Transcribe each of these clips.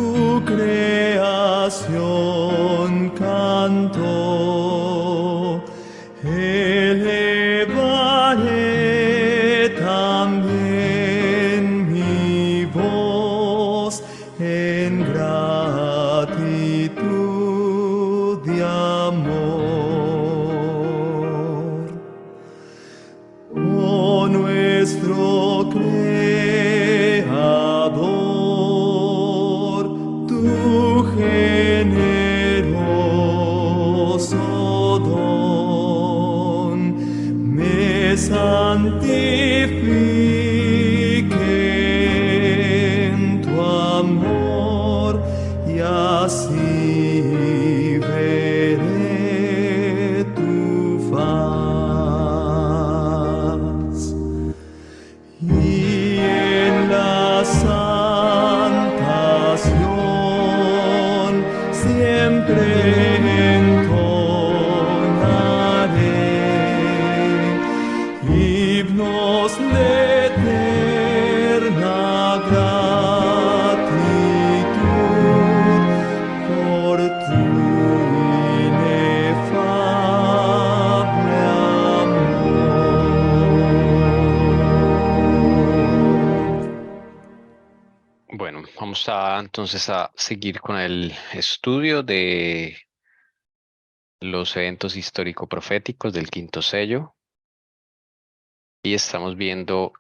tu creación canto, elevaré también mi voz en gratitud de amor. Oh nuestro Creador, tu generoso don me santifique en tu amor y así veré tu faz. Y en la santación siempre entonaré himnos de eterna gratitud por tu inefable amor. Bueno, vamos entonces a seguir con el estudio de los eventos histórico-proféticos del quinto sello. Y estamos viendo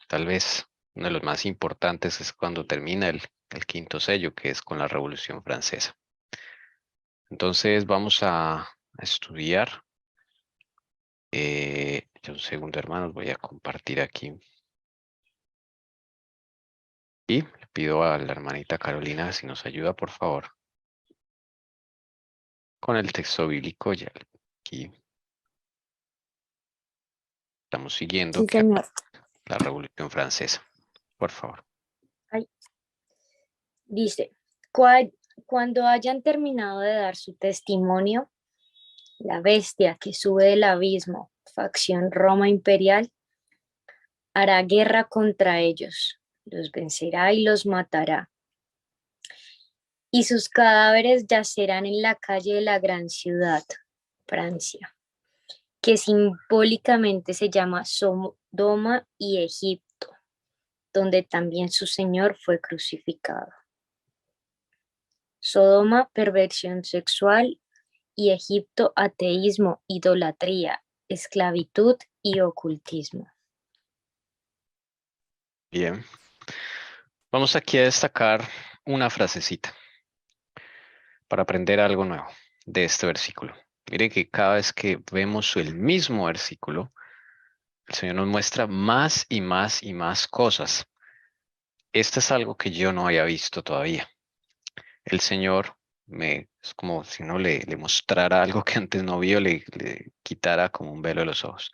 tal vez uno de los más importantes es cuando termina el quinto sello, que es con la Revolución Francesa. Entonces vamos a estudiar. Ya un segundo, hermanos, voy a compartir aquí. Y le pido a la hermanita Carolina si nos ayuda, por favor, con el texto bíblico. Ya aquí estamos siguiendo Sí, señor. la Revolución Francesa. Por favor. Ay. Dice, cuando hayan terminado de dar su testimonio, la bestia que sube del abismo, facción Roma imperial, hará guerra contra ellos, los vencerá y los matará. Y sus cadáveres yacerán en la calle de la gran ciudad, Francia, que simbólicamente se llama Sodoma y Egipto, donde también su Señor fue crucificado. Sodoma, perversión sexual, y Egipto, ateísmo, idolatría, esclavitud y ocultismo. Bien. Vamos aquí a destacar una frasecita para aprender algo nuevo de este versículo. Mire que cada vez que vemos el mismo versículo, el Señor nos muestra más y más y más cosas. Esto es algo que yo no había visto todavía. El Señor es como si no le mostrara algo que antes no vio, le quitara como un velo de los ojos.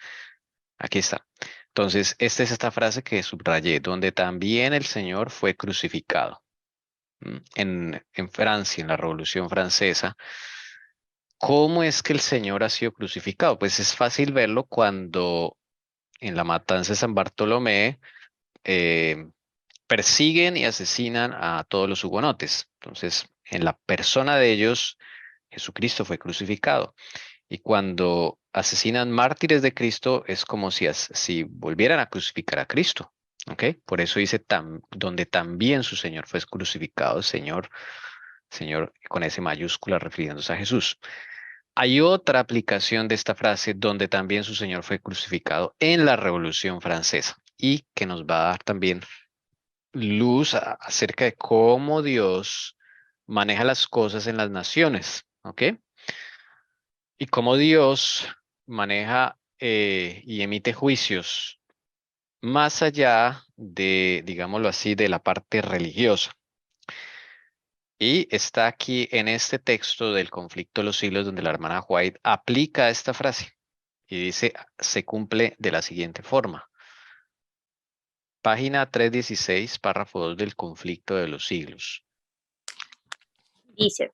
Aquí está. Entonces, esta es esta frase que subrayé, donde también el Señor fue crucificado. En Francia, en la Revolución Francesa, ¿cómo es que el Señor ha sido crucificado? Pues es fácil verlo cuando en la matanza de San Bartolomé eh, persiguen y asesinan a todos los hugonotes. Entonces, en la persona de ellos, Jesucristo fue crucificado. Y cuando asesinan mártires de Cristo, es como si volvieran a crucificar a Cristo. ¿Ok? Por eso dice donde también su Señor fue crucificado, Señor, Señor con ese mayúscula refiriéndose a Jesús. Hay otra aplicación de esta frase donde también su Señor fue crucificado en la Revolución Francesa y que nos va a dar también luz acerca de cómo Dios maneja las cosas en las naciones, ¿ok? Y cómo Dios maneja y emite juicios más allá de, digámoslo así, de la parte religiosa. Y está aquí en este texto del conflicto de los siglos donde la hermana White aplica esta frase y dice, se cumple de la siguiente forma. Página 316, párrafo 2 del conflicto de los siglos. Dice,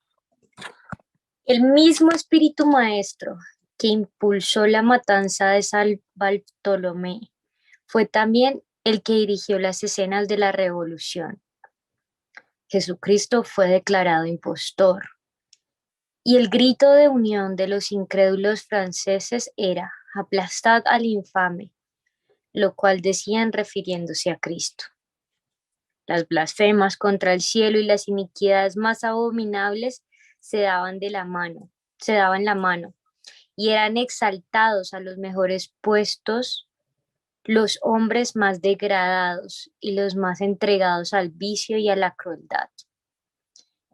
el mismo espíritu maestro que impulsó la matanza de San Bartolomé fue también el que dirigió las escenas de la revolución. Jesucristo fue declarado impostor. Y el grito de unión de los incrédulos franceses era: aplastad al infame, lo cual decían refiriéndose a Cristo. Las blasfemas contra el cielo y las iniquidades más abominables se daban la mano, y eran exaltados a los mejores puestos los hombres más degradados y los más entregados al vicio y a la crueldad.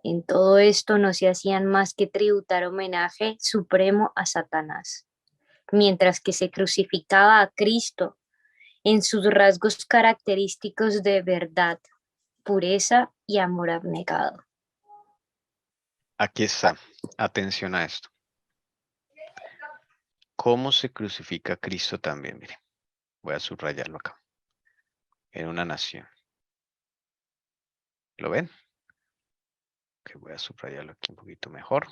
En todo esto no se hacían más que tributar homenaje supremo a Satanás, mientras que se crucificaba a Cristo en sus rasgos característicos de verdad, pureza y amor abnegado. Aquí está. Atención a esto. ¿Cómo se crucifica a Cristo también? Mire, voy a subrayarlo acá. En una nación. ¿Lo ven? Ok, voy a subrayarlo aquí un poquito mejor.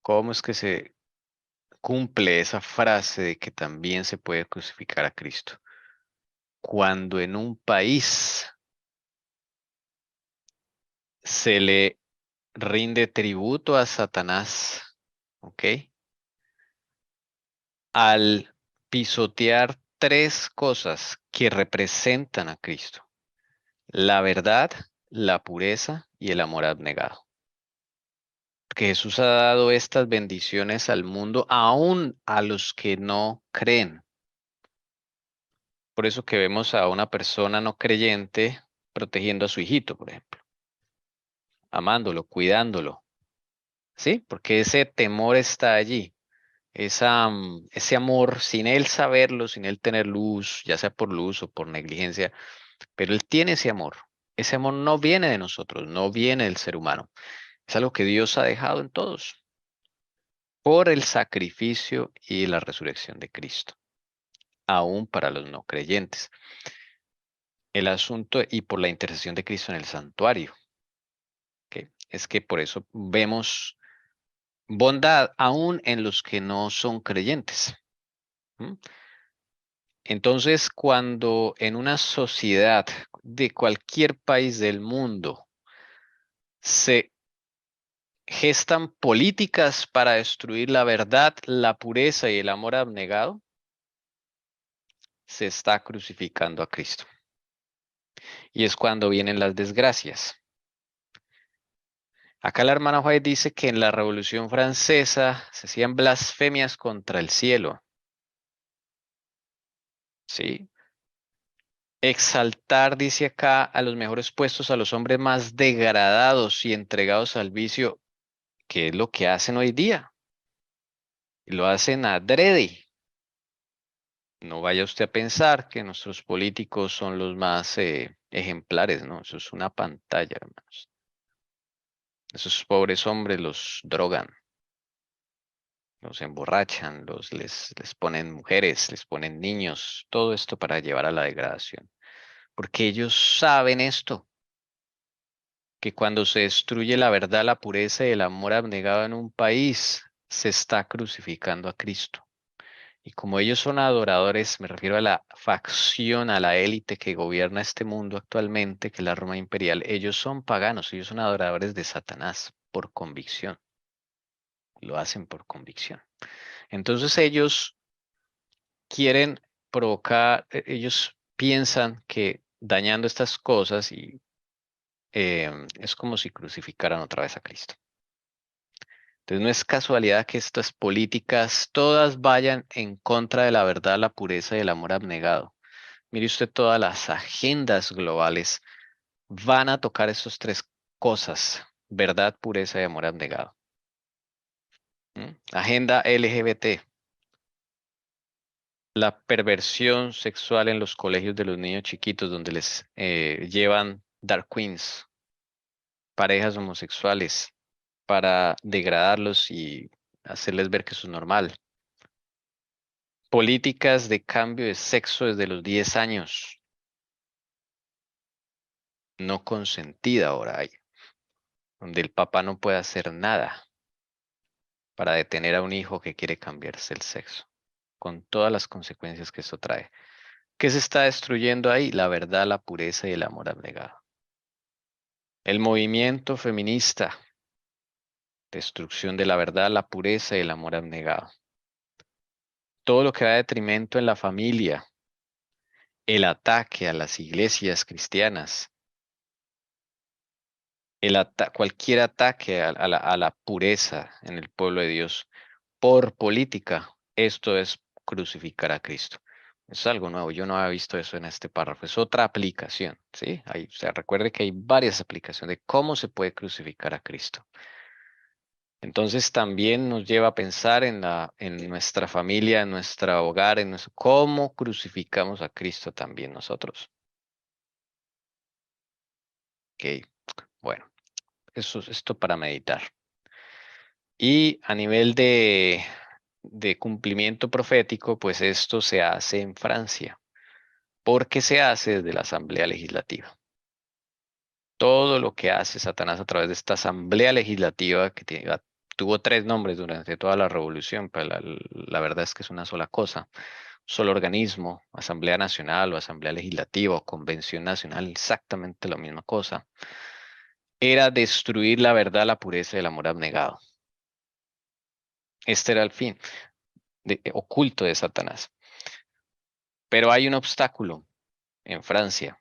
¿Cómo es que se cumple esa frase de que también se puede crucificar a Cristo? Cuando en un país se le rinde tributo a Satanás, ¿ok? Al pisotear tres cosas que representan a Cristo: la verdad, la pureza y el amor abnegado. Porque Jesús ha dado estas bendiciones al mundo, aún a los que no creen. Por eso que vemos a una persona no creyente protegiendo a su hijito, por ejemplo, amándolo, cuidándolo, ¿sí? Porque ese temor está allí. Ese amor, sin él saberlo, sin él tener luz, ya sea por luz o por negligencia, pero él tiene ese amor. Ese amor no viene de nosotros, no viene del ser humano. Es algo que Dios ha dejado en todos por el sacrificio y la resurrección de Cristo, aún para los no creyentes. El asunto y por la intercesión de Cristo en el santuario, ¿ok? Es que por eso vemos bondad aún en los que no son creyentes. ¿M? Entonces, cuando en una sociedad de cualquier país del mundo se gestan políticas para destruir la verdad, la pureza y el amor abnegado, se está crucificando a Cristo. Y es cuando vienen las desgracias. Acá la hermana White dice que en la Revolución Francesa se hacían blasfemias contra el cielo. ¿Sí? Exaltar, dice acá, a los mejores puestos, a los hombres más degradados y entregados al vicio, que es lo que hacen hoy día. Y lo hacen adrede. No vaya usted a pensar que nuestros políticos son los más ejemplares, ¿no? Eso es una pantalla, hermanos. Esos pobres hombres los drogan, los emborrachan, les ponen mujeres, les ponen niños, todo esto para llevar a la degradación. Porque ellos saben esto, que cuando se destruye la verdad, la pureza y el amor abnegado en un país, se está crucificando a Cristo. Y como ellos son adoradores, me refiero a la facción, a la élite que gobierna este mundo actualmente, que es la Roma imperial, ellos son paganos, ellos son adoradores de Satanás por convicción. Lo hacen por convicción. Entonces ellos quieren provocar, ellos piensan que dañando estas cosas y es como si crucificaran otra vez a Cristo. Entonces no es casualidad que estas políticas todas vayan en contra de la verdad, la pureza y el amor abnegado. Mire usted, todas las agendas globales van a tocar esas tres cosas: verdad, pureza y amor abnegado. Agenda LGBT, la perversión sexual en los colegios de los niños chiquitos, donde les llevan dark queens, parejas homosexuales, para degradarlos y hacerles ver que eso es normal. Políticas de cambio de sexo desde los 10 años. No consentida ahora hay, donde el papá no puede hacer nada para detener a un hijo que quiere cambiarse el sexo, con todas las consecuencias que eso trae. ¿Qué se está destruyendo ahí? La verdad, la pureza y el amor abnegado. El movimiento feminista, destrucción de la verdad, la pureza y el amor abnegado. Todo lo que da detrimento en la familia, el ataque a las iglesias cristianas, cualquier ataque a la pureza en el pueblo de Dios por política, esto es crucificar a Cristo. Es algo nuevo, yo no había visto eso en este párrafo, es otra aplicación, ¿sí? O sea, recuerde que hay varias aplicaciones de cómo se puede crucificar a Cristo. Entonces también nos lleva a pensar en nuestra familia, en nuestro hogar, cómo crucificamos a Cristo también nosotros. Ok, bueno, eso es esto para meditar. Y a nivel de cumplimiento profético, pues esto se hace en Francia, porque se hace desde la Asamblea Legislativa. Todo lo que hace Satanás a través de esta Asamblea Legislativa, que tuvo tres nombres durante toda la revolución, pero la verdad es que es una sola cosa, solo organismo, Asamblea Nacional o Asamblea Legislativa o Convención Nacional, exactamente la misma cosa, era destruir la verdad, la pureza y el amor abnegado. Este era el fin oculto de Satanás. Pero hay un obstáculo en Francia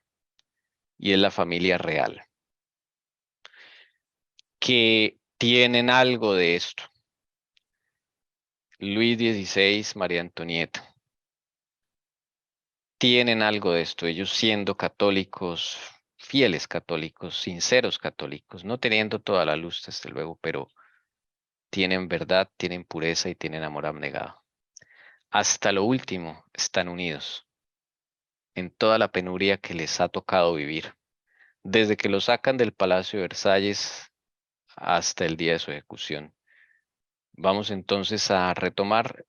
y es la familia real, que tienen algo de esto. Luis XVI, María Antonieta, tienen algo de esto, ellos siendo católicos, fieles católicos, sinceros católicos, no teniendo toda la luz, desde luego, pero tienen verdad, tienen pureza y tienen amor abnegado. Hasta lo último están unidos en toda la penuria que les ha tocado vivir, desde que lo sacan del Palacio de Versalles hasta el día de su ejecución. Vamos entonces a retomar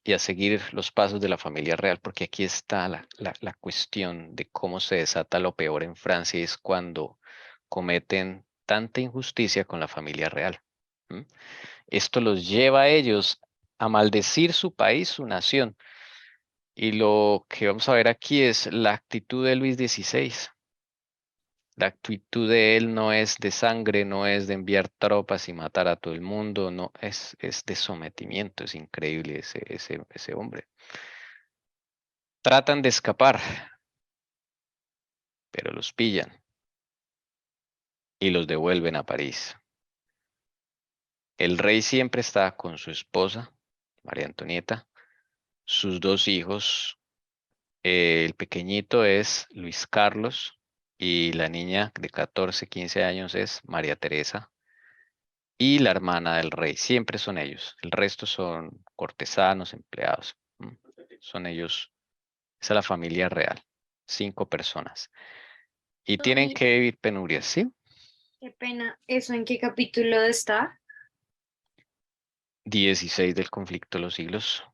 y a seguir los pasos de la familia real, porque aquí está la cuestión de cómo se desata lo peor en Francia, y es cuando cometen tanta injusticia con la familia real. ¿M? Esto los lleva a ellos a maldecir su país, su nación. Y lo que vamos a ver aquí es la actitud de Luis XVI. La actitud de él no es de sangre, no es de enviar tropas y matar a todo el mundo, no, es de sometimiento, es increíble ese hombre. Tratan de escapar, pero los pillan y los devuelven a París. El rey siempre está con su esposa, María Antonieta, sus dos hijos. El pequeñito es Luis Carlos y la niña de 14, 15 años es María Teresa. Y la hermana del rey, siempre son ellos. El resto son cortesanos, empleados. Son ellos, esa es la familia real, 5 personas. Y tienen Ay, que vivir penurias, ¿sí? qué pena. ¿Eso en qué capítulo está? 16 del conflicto de los siglos,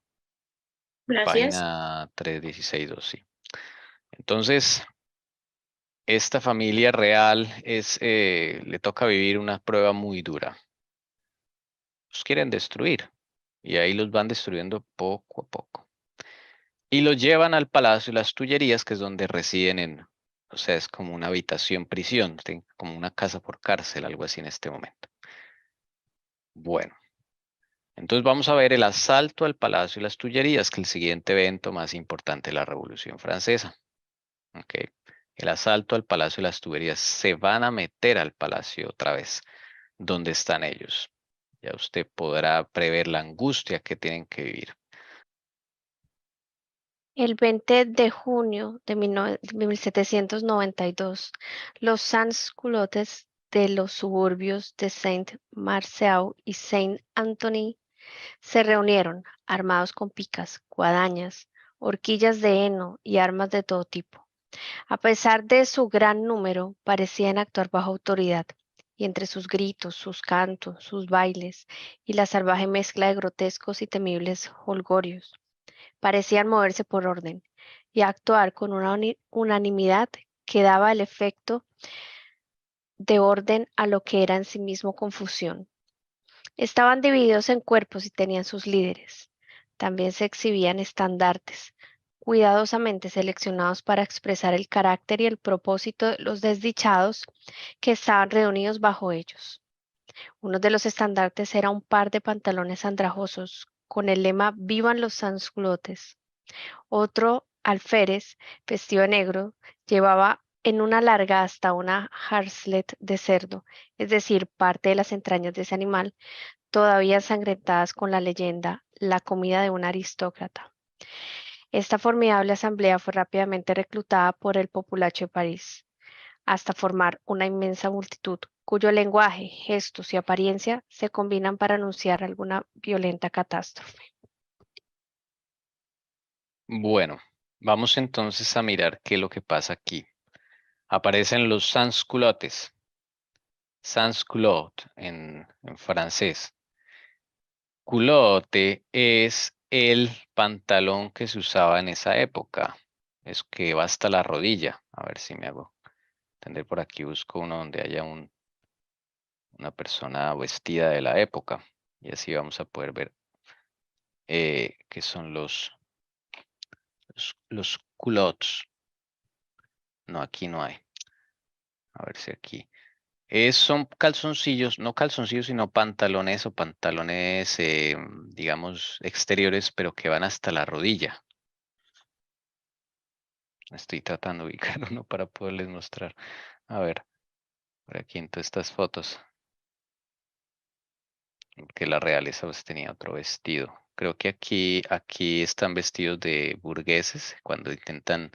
Gracias. página 316, sí. Entonces, esta familia real le toca vivir una prueba muy dura. Los quieren destruir y ahí los van destruyendo poco a poco. Y los llevan al Palacio de las Tullerías, que es donde residen o sea, es como una habitación prisión, como una casa por cárcel, algo así en este momento. Bueno, entonces vamos a ver el asalto al Palacio de las Tullerías, que es el siguiente evento más importante de la Revolución Francesa. Ok. El asalto al Palacio de las Tullerías. Se van a meter al palacio otra vez, donde están ellos. Ya usted podrá prever la angustia que tienen que vivir. El 20 de junio de 1792, los sans-culottes de los suburbios de Saint-Marceau y Saint-Anthony se reunieron, armados con picas, guadañas, horquillas de heno y armas de todo tipo. A pesar de su gran número, parecían actuar bajo autoridad, y entre sus gritos, sus cantos, sus bailes y la salvaje mezcla de grotescos y temibles holgorios, parecían moverse por orden y actuar con una unanimidad que daba el efecto de orden a lo que era en sí mismo confusión. Estaban divididos en cuerpos y tenían sus líderes. También se exhibían estandartes, cuidadosamente seleccionados para expresar el carácter y el propósito de los desdichados que estaban reunidos bajo ellos. Uno de los estandartes era un par de pantalones andrajosos con el lema "Vivan los sansculotes". Otro alférez, vestido de negro, llevaba en una larga hasta una harslet de cerdo, es decir, parte de las entrañas de ese animal, todavía ensangrentadas con la leyenda "La comida de un aristócrata". Esta formidable asamblea fue rápidamente reclutada por el populacho de París, hasta formar una inmensa multitud, cuyo lenguaje, gestos y apariencia se combinan para anunciar alguna violenta catástrofe. Bueno, vamos entonces a mirar qué es lo que pasa aquí. Aparecen los sans-culottes. Sans-culotte en francés. Culotte es el pantalón que se usaba en esa época. Es que va hasta la rodilla. A ver si me hago entender por aquí. Busco uno donde haya una persona vestida de la época. Y así vamos a poder ver qué son los culottes. No, aquí no hay. A ver si aquí. Son calzoncillos, no calzoncillos, sino pantalones o pantalones, digamos, exteriores, pero que van hasta la rodilla. Estoy tratando de ubicar uno para poderles mostrar. A ver, por aquí en todas estas fotos. Que la realeza pues, tenía otro vestido. Creo que aquí están vestidos de burgueses cuando intentan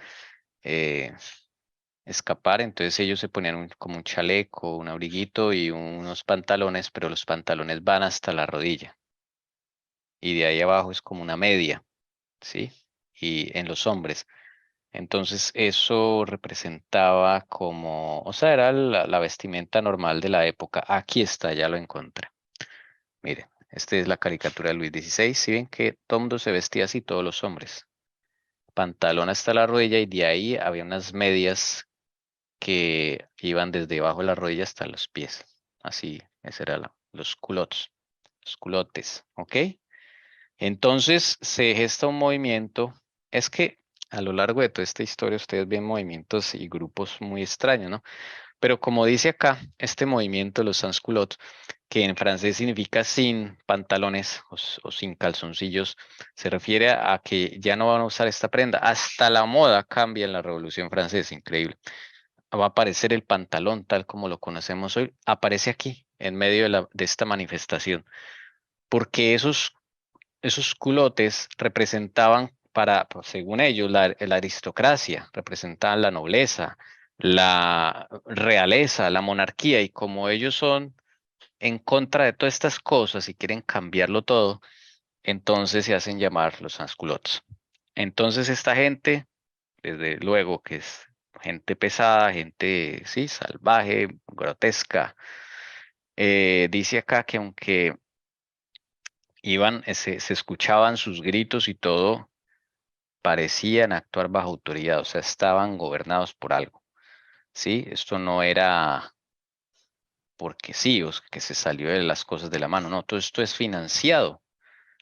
escapar. Entonces ellos se ponían como un chaleco, un abriguito y unos pantalones, pero los pantalones van hasta la rodilla. Y de ahí abajo es como una media, ¿sí? Y en los hombres. Entonces eso representaba como, o sea, era la vestimenta normal de la época. Aquí está, ya lo encontré. Miren, esta es la caricatura de Luis XVI. Si ven que todo mundo se vestía así, todos los hombres. Pantalón hasta la rodilla y de ahí había unas medias que iban desde debajo de la rodilla hasta los pies. Así, ese era los culottes, los culotes, ¿ok? Entonces se gesta un movimiento. Es que a lo largo de toda esta historia ustedes ven movimientos y grupos muy extraños, ¿no? Pero como dice acá, este movimiento de los sans-culottes, que en francés significa sin pantalones o sin calzoncillos, se refiere a que ya no van a usar esta prenda. Hasta la moda cambia en la Revolución Francesa, increíble. Va a aparecer el pantalón tal como lo conocemos hoy, aparece aquí, en medio de esta manifestación, porque esos culotes representaban pues, según ellos, la aristocracia, representaban la nobleza, la realeza, la monarquía, y como ellos son en contra de todas estas cosas y quieren cambiarlo todo, entonces se hacen llamar los sans-culottes. Entonces esta gente, desde luego que es gente pesada, gente, sí, salvaje, grotesca, dice acá que aunque iban, se escuchaban sus gritos y todo, parecían actuar bajo autoridad, o sea, estaban gobernados por algo, ¿sí? Esto no era porque sí, o que se salió de las cosas de la mano, no, todo esto es financiado,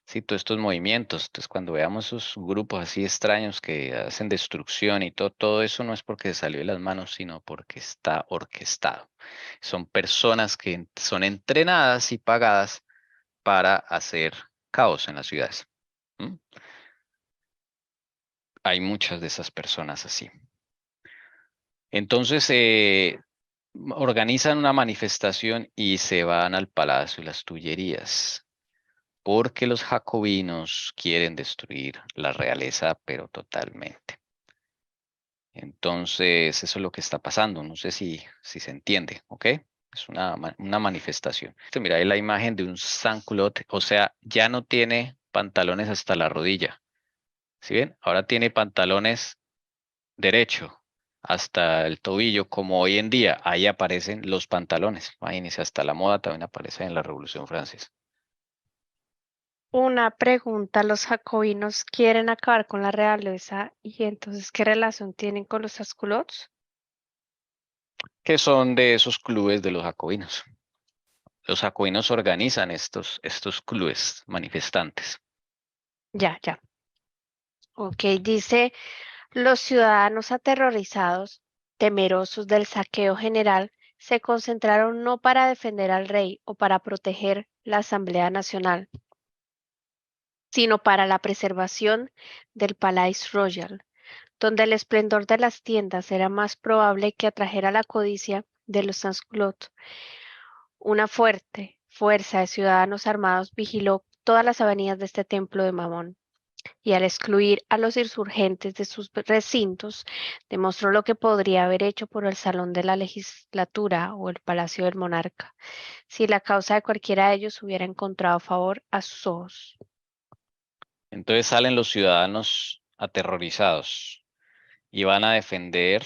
¿sí? Todos estos movimientos, entonces cuando veamos esos grupos así extraños que hacen destrucción y todo eso no es porque se salió de las manos, sino porque está orquestado. Son personas que son entrenadas y pagadas para hacer caos en las ciudades. ¿Mm? Hay muchas de esas personas así. Entonces, organizan una manifestación y se van al Palacio de las Tullerías, porque los jacobinos quieren destruir la realeza, pero totalmente. Entonces, eso es lo que está pasando. No sé si se entiende, ¿ok? Es una manifestación. Mira, ahí la imagen de un sans-culotte, o sea, ya no tiene pantalones hasta la rodilla. ¿Sí ven? Ahora tiene pantalones derecho hasta el tobillo, como hoy en día, ahí aparecen los pantalones. Imagínense, hasta la moda también aparece en la Revolución Francesa. Una pregunta, ¿los jacobinos quieren acabar con la realeza y entonces qué relación tienen con los sans-culottes? Que son de esos clubes de los jacobinos. Los jacobinos organizan estos clubes manifestantes. Ya, ya. Ok, dice, los ciudadanos aterrorizados, temerosos del saqueo general, se concentraron no para defender al rey o para proteger la Asamblea Nacional, sino para la preservación del Palais Royal, donde el esplendor de las tiendas era más probable que atrajera la codicia de los sans-culottes. Una fuerte fuerza de ciudadanos armados vigiló todas las avenidas de este templo de Mamón, y al excluir a los insurgentes de sus recintos, demostró lo que podría haber hecho por el Salón de la Legislatura o el Palacio del Monarca, si la causa de cualquiera de ellos hubiera encontrado favor a sus ojos. Entonces salen los ciudadanos aterrorizados y van a defender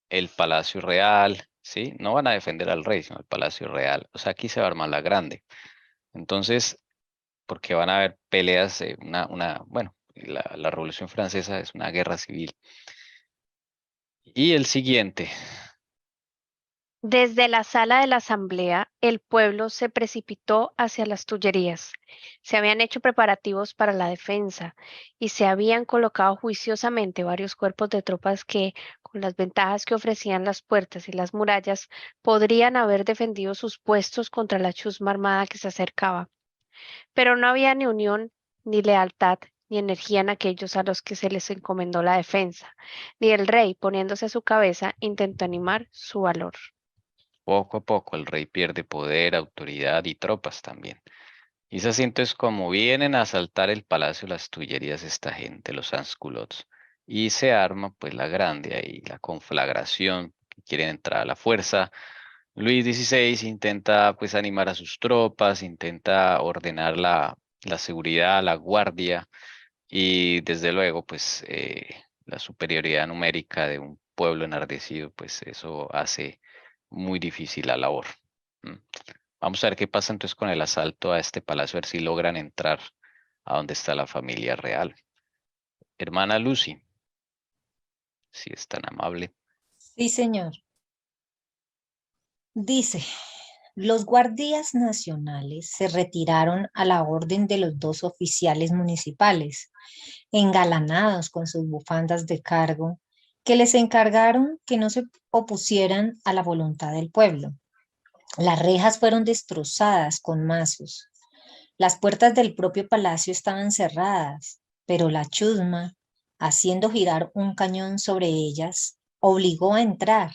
el Palacio Real, ¿sí? No van a defender al rey, sino el Palacio Real. O sea, aquí se va a armar la grande. Entonces, porque van a haber peleas, bueno, la Revolución Francesa es una guerra civil. Y el siguiente, Desde la sala de la asamblea, el pueblo se precipitó hacia las Tullerías. Se habían hecho preparativos para la defensa y se habían colocado juiciosamente varios cuerpos de tropas que, con las ventajas que ofrecían las puertas y las murallas, podrían haber defendido sus puestos contra la chusma armada que se acercaba. Pero no había ni unión, ni lealtad, ni energía en aquellos a los que se les encomendó la defensa, ni el rey, poniéndose a su cabeza, intentó animar su valor. poco a poco el rey pierde poder, autoridad y tropas también. Y se siente es como vienen a asaltar el Palacio de las Tullerías esta gente, los sans-culottes. Y se arma pues la grande ahí, la conflagración, que quieren entrar a la fuerza. Luis XVI intenta pues animar a sus tropas, intenta ordenar la seguridad, la guardia y desde luego pues la superioridad numérica de un pueblo enardecido pues eso hace muy difícil la labor. ¿M? Vamos a ver qué pasa entonces con el asalto a este palacio, a ver si logran entrar a donde está la familia real. Hermana Lucy, si es tan amable. Sí, señor. Dice, los guardias nacionales se retiraron a la orden de los dos oficiales municipales, engalanados con sus bufandas de cargo, que les encargaron que no se opusieran a la voluntad del pueblo. Las rejas fueron destrozadas con mazos. Las puertas del propio palacio estaban cerradas, pero la chusma, haciendo girar un cañón sobre ellas, obligó a entrar,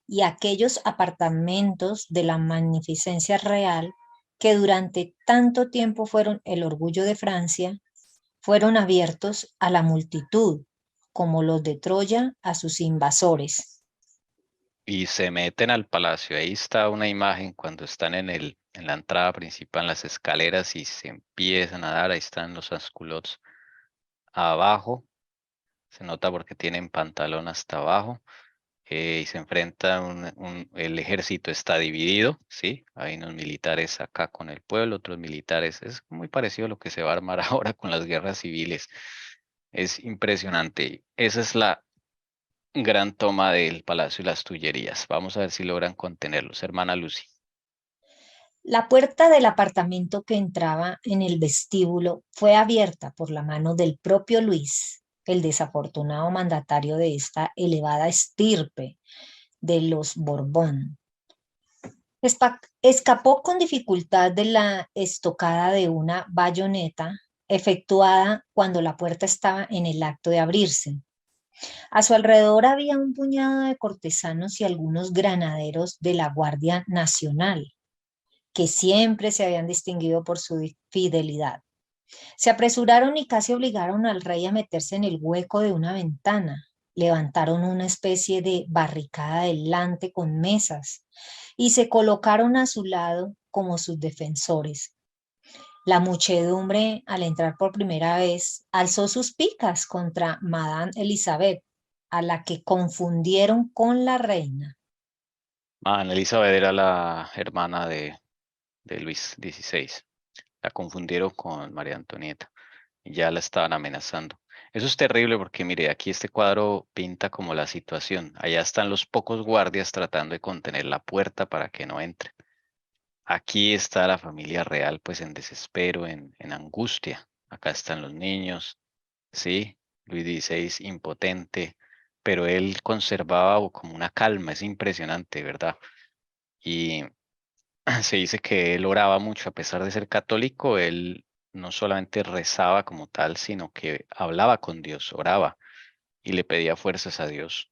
y aquellos apartamentos de la magnificencia real, que durante tanto tiempo fueron el orgullo de Francia, fueron abiertos a la multitud, como los de Troya a sus invasores. Y se meten al palacio. Ahí está una imagen cuando están en la entrada principal, en las escaleras y se empiezan a dar. Ahí están los sans-culottes abajo. Se nota porque tienen pantalón hasta abajo. Y se enfrenta el ejército está dividido, ¿sí? Hay unos militares acá con el pueblo, otros militares. Es muy parecido a lo que se va a armar ahora con las guerras civiles. Es impresionante. Esa es la gran toma del Palacio de las Tullerías. Vamos a ver si logran contenerlos. Hermana Lucy. La puerta del apartamento que entraba en el vestíbulo fue abierta por la mano del propio Luis, el desafortunado mandatario de esta elevada estirpe de los Borbón. Escapó con dificultad de la estocada de una bayoneta efectuada cuando la puerta estaba en el acto de abrirse. A su alrededor había un puñado de cortesanos y algunos granaderos de la Guardia Nacional, que siempre se habían distinguido por su fidelidad. Se apresuraron y casi obligaron al rey a meterse en el hueco de una ventana. Levantaron una especie de barricada delante con mesas y se colocaron a su lado como sus defensores. La muchedumbre, al entrar por primera vez, alzó sus picas contra Madame Elizabeth, a la que confundieron con la reina. Ana Elizabeth era la hermana de Luis XVI. La confundieron con María Antonieta y ya la estaban amenazando. Eso es terrible porque mire, aquí este cuadro pinta como la situación. Allá están los pocos guardias tratando de contener la puerta para que no entre. Aquí está la familia real pues en desespero, en angustia. Acá están los niños, ¿sí? Luis XVI impotente, pero él conservaba como una calma, es impresionante, ¿verdad? Y se dice que él oraba mucho, a pesar de ser católico, él no solamente rezaba como tal, sino que hablaba con Dios, oraba y le pedía fuerzas a Dios.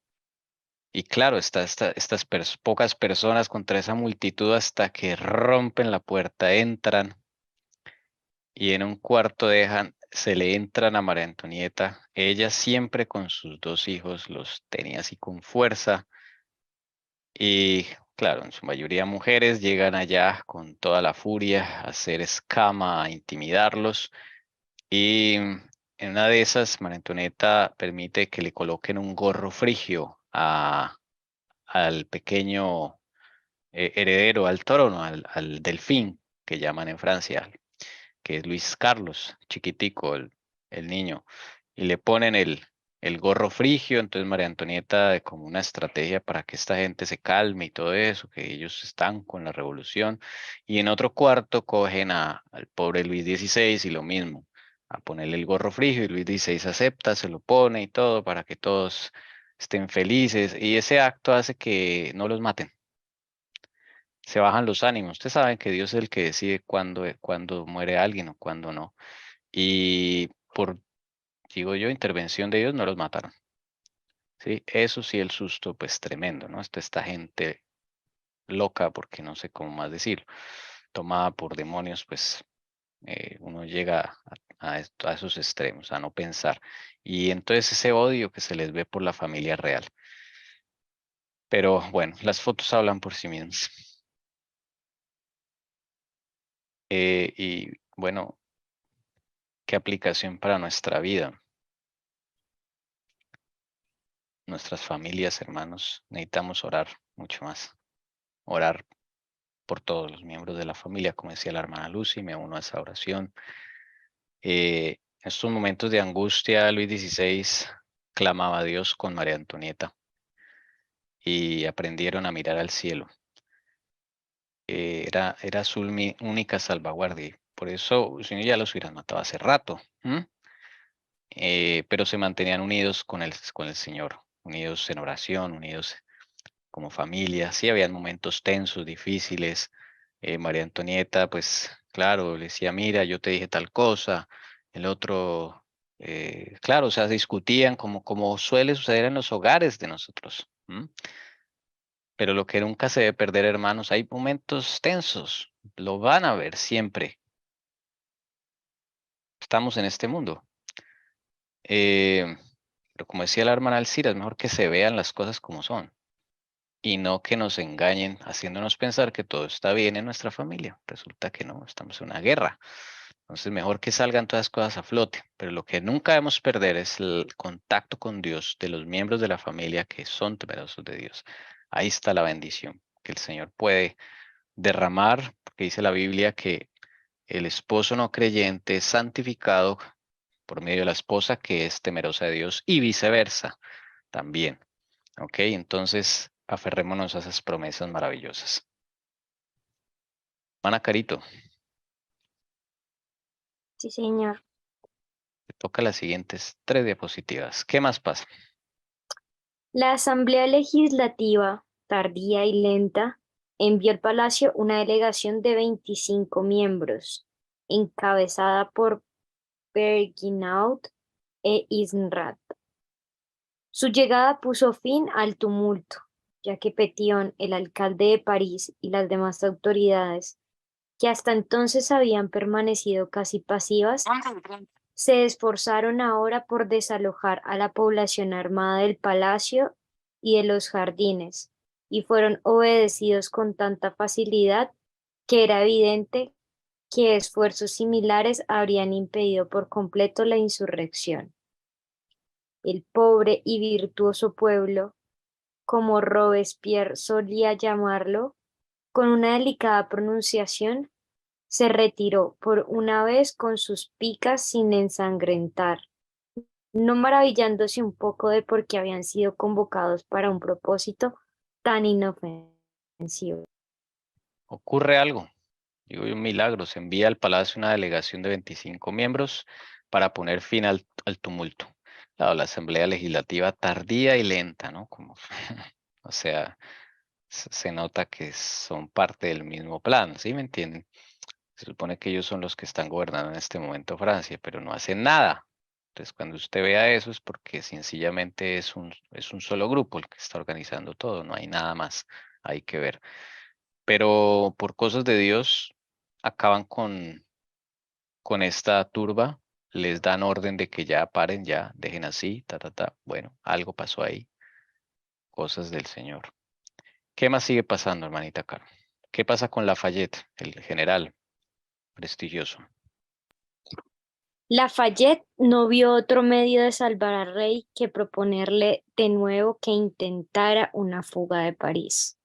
Y claro, estas pocas personas contra esa multitud hasta que rompen la puerta, entran y en un cuarto se le entran a María Antonieta. Ella siempre con sus dos hijos los tenía así con fuerza. Y claro, en su mayoría mujeres llegan allá con toda la furia a hacer escama, a intimidarlos. Y en una de esas, María Antonieta permite que le coloquen un gorro frigio al pequeño heredero al trono, al delfín, que llaman en Francia, que es Luis Carlos, chiquitico, el niño, y le ponen el gorro frigio. Entonces María Antonieta, como una estrategia para que esta gente se calme y todo eso, que ellos están con la revolución, y en otro cuarto cogen al pobre Luis XVI y lo mismo, a ponerle el gorro frigio, y Luis XVI acepta, se lo pone y todo para que todos estén felices, y ese acto hace que no los maten. Se bajan los ánimos. Ustedes saben que Dios es el que decide cuándo muere alguien o cuándo no. Y por, digo yo, intervención de Dios no los mataron. Sí, eso sí, el susto, pues tremendo, ¿no? Esta gente loca, porque no sé cómo más decirlo, tomada por demonios, pues uno llega a esos extremos, a no pensar. Y entonces ese odio que se les ve por la familia real. Pero bueno, las fotos hablan por sí mismas. Y bueno, ¿qué aplicación para nuestra vida? Nuestras familias, hermanos, necesitamos orar mucho más. Orar por todos los miembros de la familia, como decía la hermana Lucy, me uno a esa oración. En estos momentos de angustia, Luis XVI clamaba a Dios con María Antonieta y aprendieron a mirar al cielo. Era su única salvaguardia. Y por eso, si no, ya los hubieran matado hace rato. Pero se mantenían unidos con el Señor, unidos en oración, unidos como familia. Sí, habían momentos tensos, difíciles. María Antonieta, pues claro, le decía, mira, yo te dije tal cosa. El otro, claro, o sea, discutían como suele suceder en los hogares de nosotros. Pero lo que nunca se debe perder, hermanos, hay momentos tensos, lo van a ver siempre. Estamos en este mundo. Pero como decía la hermana Alcira, es mejor que se vean las cosas como son y no que nos engañen haciéndonos pensar que todo está bien en nuestra familia. Resulta que no, estamos en una guerra. Entonces, mejor que salgan todas las cosas a flote, pero lo que nunca debemos perder es el contacto con Dios de los miembros de la familia que son temerosos de Dios. Ahí está la bendición que el Señor puede derramar, porque dice la Biblia que el esposo no creyente es santificado por medio de la esposa que es temerosa de Dios y viceversa también. ¿Ok? Entonces, aferrémonos a esas promesas maravillosas. Mana Carito, Sí, señor. te toca las siguientes 3 diapositivas. ¿Qué más pasa? La Asamblea Legislativa, tardía y lenta, envió al Palacio una delegación de 25 miembros, encabezada por Berginaud e Isnrat. Su llegada puso fin al tumulto, ya que Petion, el alcalde de París, y las demás autoridades, que hasta entonces habían permanecido casi pasivas, se esforzaron ahora por desalojar a la población armada del palacio y de los jardines, y fueron obedecidos con tanta facilidad que era evidente que esfuerzos similares habrían impedido por completo la insurrección. El pobre y virtuoso pueblo, como Robespierre solía llamarlo, con una delicada pronunciación, se retiró por una vez con sus picas sin ensangrentar, no maravillándose un poco de por qué habían sido convocados para un propósito tan inofensivo. Ocurre algo. Digo, un milagro. Se envía al palacio una delegación de 25 miembros para poner fin al tumulto. Claro, la Asamblea Legislativa tardía y lenta, ¿no? Como, o sea, se nota que son parte del mismo plan, ¿sí me entienden? Se supone que ellos son los que están gobernando en este momento Francia, pero no hacen nada. Entonces, cuando usted vea eso es porque sencillamente es un solo grupo el que está organizando todo, no hay nada más, hay que ver. Pero por cosas de Dios, acaban con esta turba, les dan orden de que ya paren, ya, dejen así, ta, ta, ta. Bueno, algo pasó ahí, cosas del Señor. ¿Qué más sigue pasando, hermanita Caro? ¿Qué pasa con Lafayette, el general prestigioso? Lafayette no vio otro medio de salvar al rey que proponerle de nuevo que intentara una fuga de París,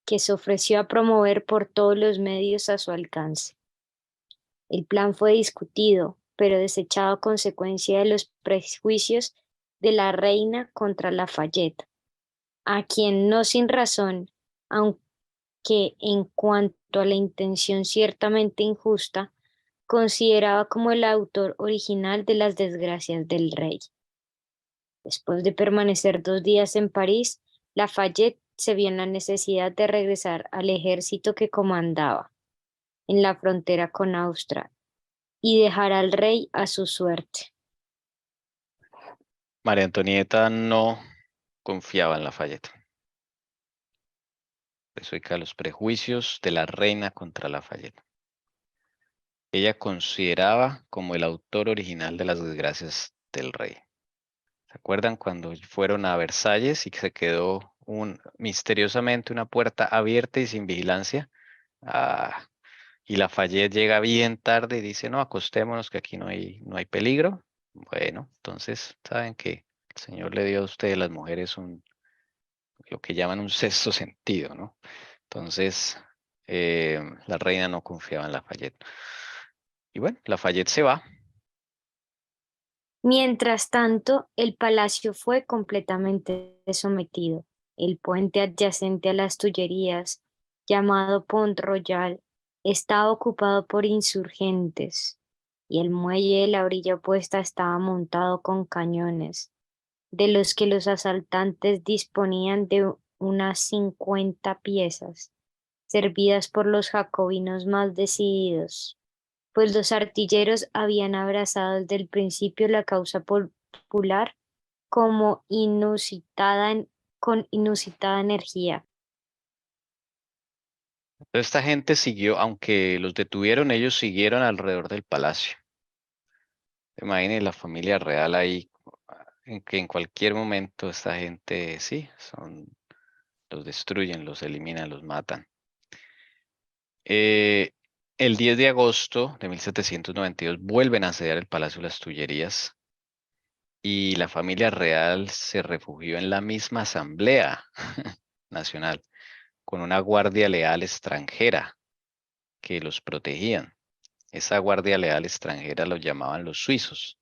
que se ofreció a promover por todos los medios a su alcance. El plan fue discutido, pero desechado a consecuencia de los prejuicios de la reina contra Lafayette, a quien no sin razón, aunque en cuanto a la intención ciertamente injusta, consideraba como el autor original de las desgracias del rey. Después de permanecer 2 días en París, Lafayette se vio en la necesidad de regresar al ejército que comandaba en la frontera con Austria y dejar al rey a su suerte. María Antonieta no confiaba en Lafayette. Por eso hay que los prejuicios de la reina contra Lafayette. Ella consideraba como el autor original de las desgracias del rey. ¿Se acuerdan cuando fueron a Versalles y que se quedó misteriosamente una puerta abierta y sin vigilancia? Ah, y Lafayette llega bien tarde y dice, no, acostémonos que aquí no hay peligro. Bueno, entonces saben que el Señor le dio a ustedes, las mujeres, lo que llaman un sexto sentido, ¿no? Entonces, la reina no confiaba en Lafayette. Y bueno, Lafayette se va. Mientras tanto, el palacio fue completamente sometido. El puente adyacente a las Tullerías, llamado Pont Royal, estaba ocupado por insurgentes y el muelle de la orilla opuesta estaba montado con cañones, de los que los asaltantes disponían de unas 50 piezas, servidas por los jacobinos más decididos, pues los artilleros habían abrazado desde el principio la causa popular como con inusitada energía. Esta gente siguió, aunque los detuvieron, ellos siguieron alrededor del palacio. Imaginen la familia real ahí, en que en cualquier momento esta gente, sí, los destruyen, los eliminan, los matan. Eh, el 10 de agosto de 1792 vuelven a asediar el Palacio de las Tullerías y la familia real se refugió en la misma Asamblea Nacional con una guardia leal extranjera que los protegían. Esa guardia leal extranjera los llamaban los suizos,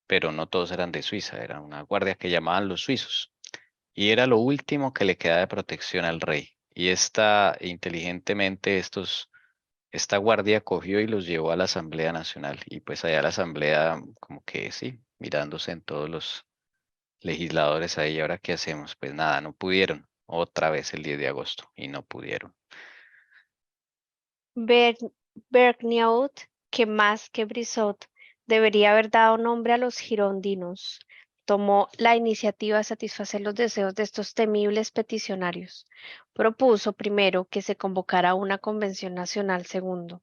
pero no todos eran de Suiza, era una guardia que llamaban los suizos. Y era lo último que le quedaba de protección al rey. Y inteligentemente esta guardia cogió y los llevó a la Asamblea Nacional. Y pues allá la Asamblea, como que sí, mirándose en todos los legisladores ahí, ¿ahora qué hacemos? Pues nada, no pudieron. Otra vez el 10 de agosto y no pudieron. Vergniaud, que más que Brissot debería haber dado nombre a los girondinos, tomó la iniciativa de satisfacer los deseos de estos temibles peticionarios. Propuso primero que se convocara una convención nacional. Segundo,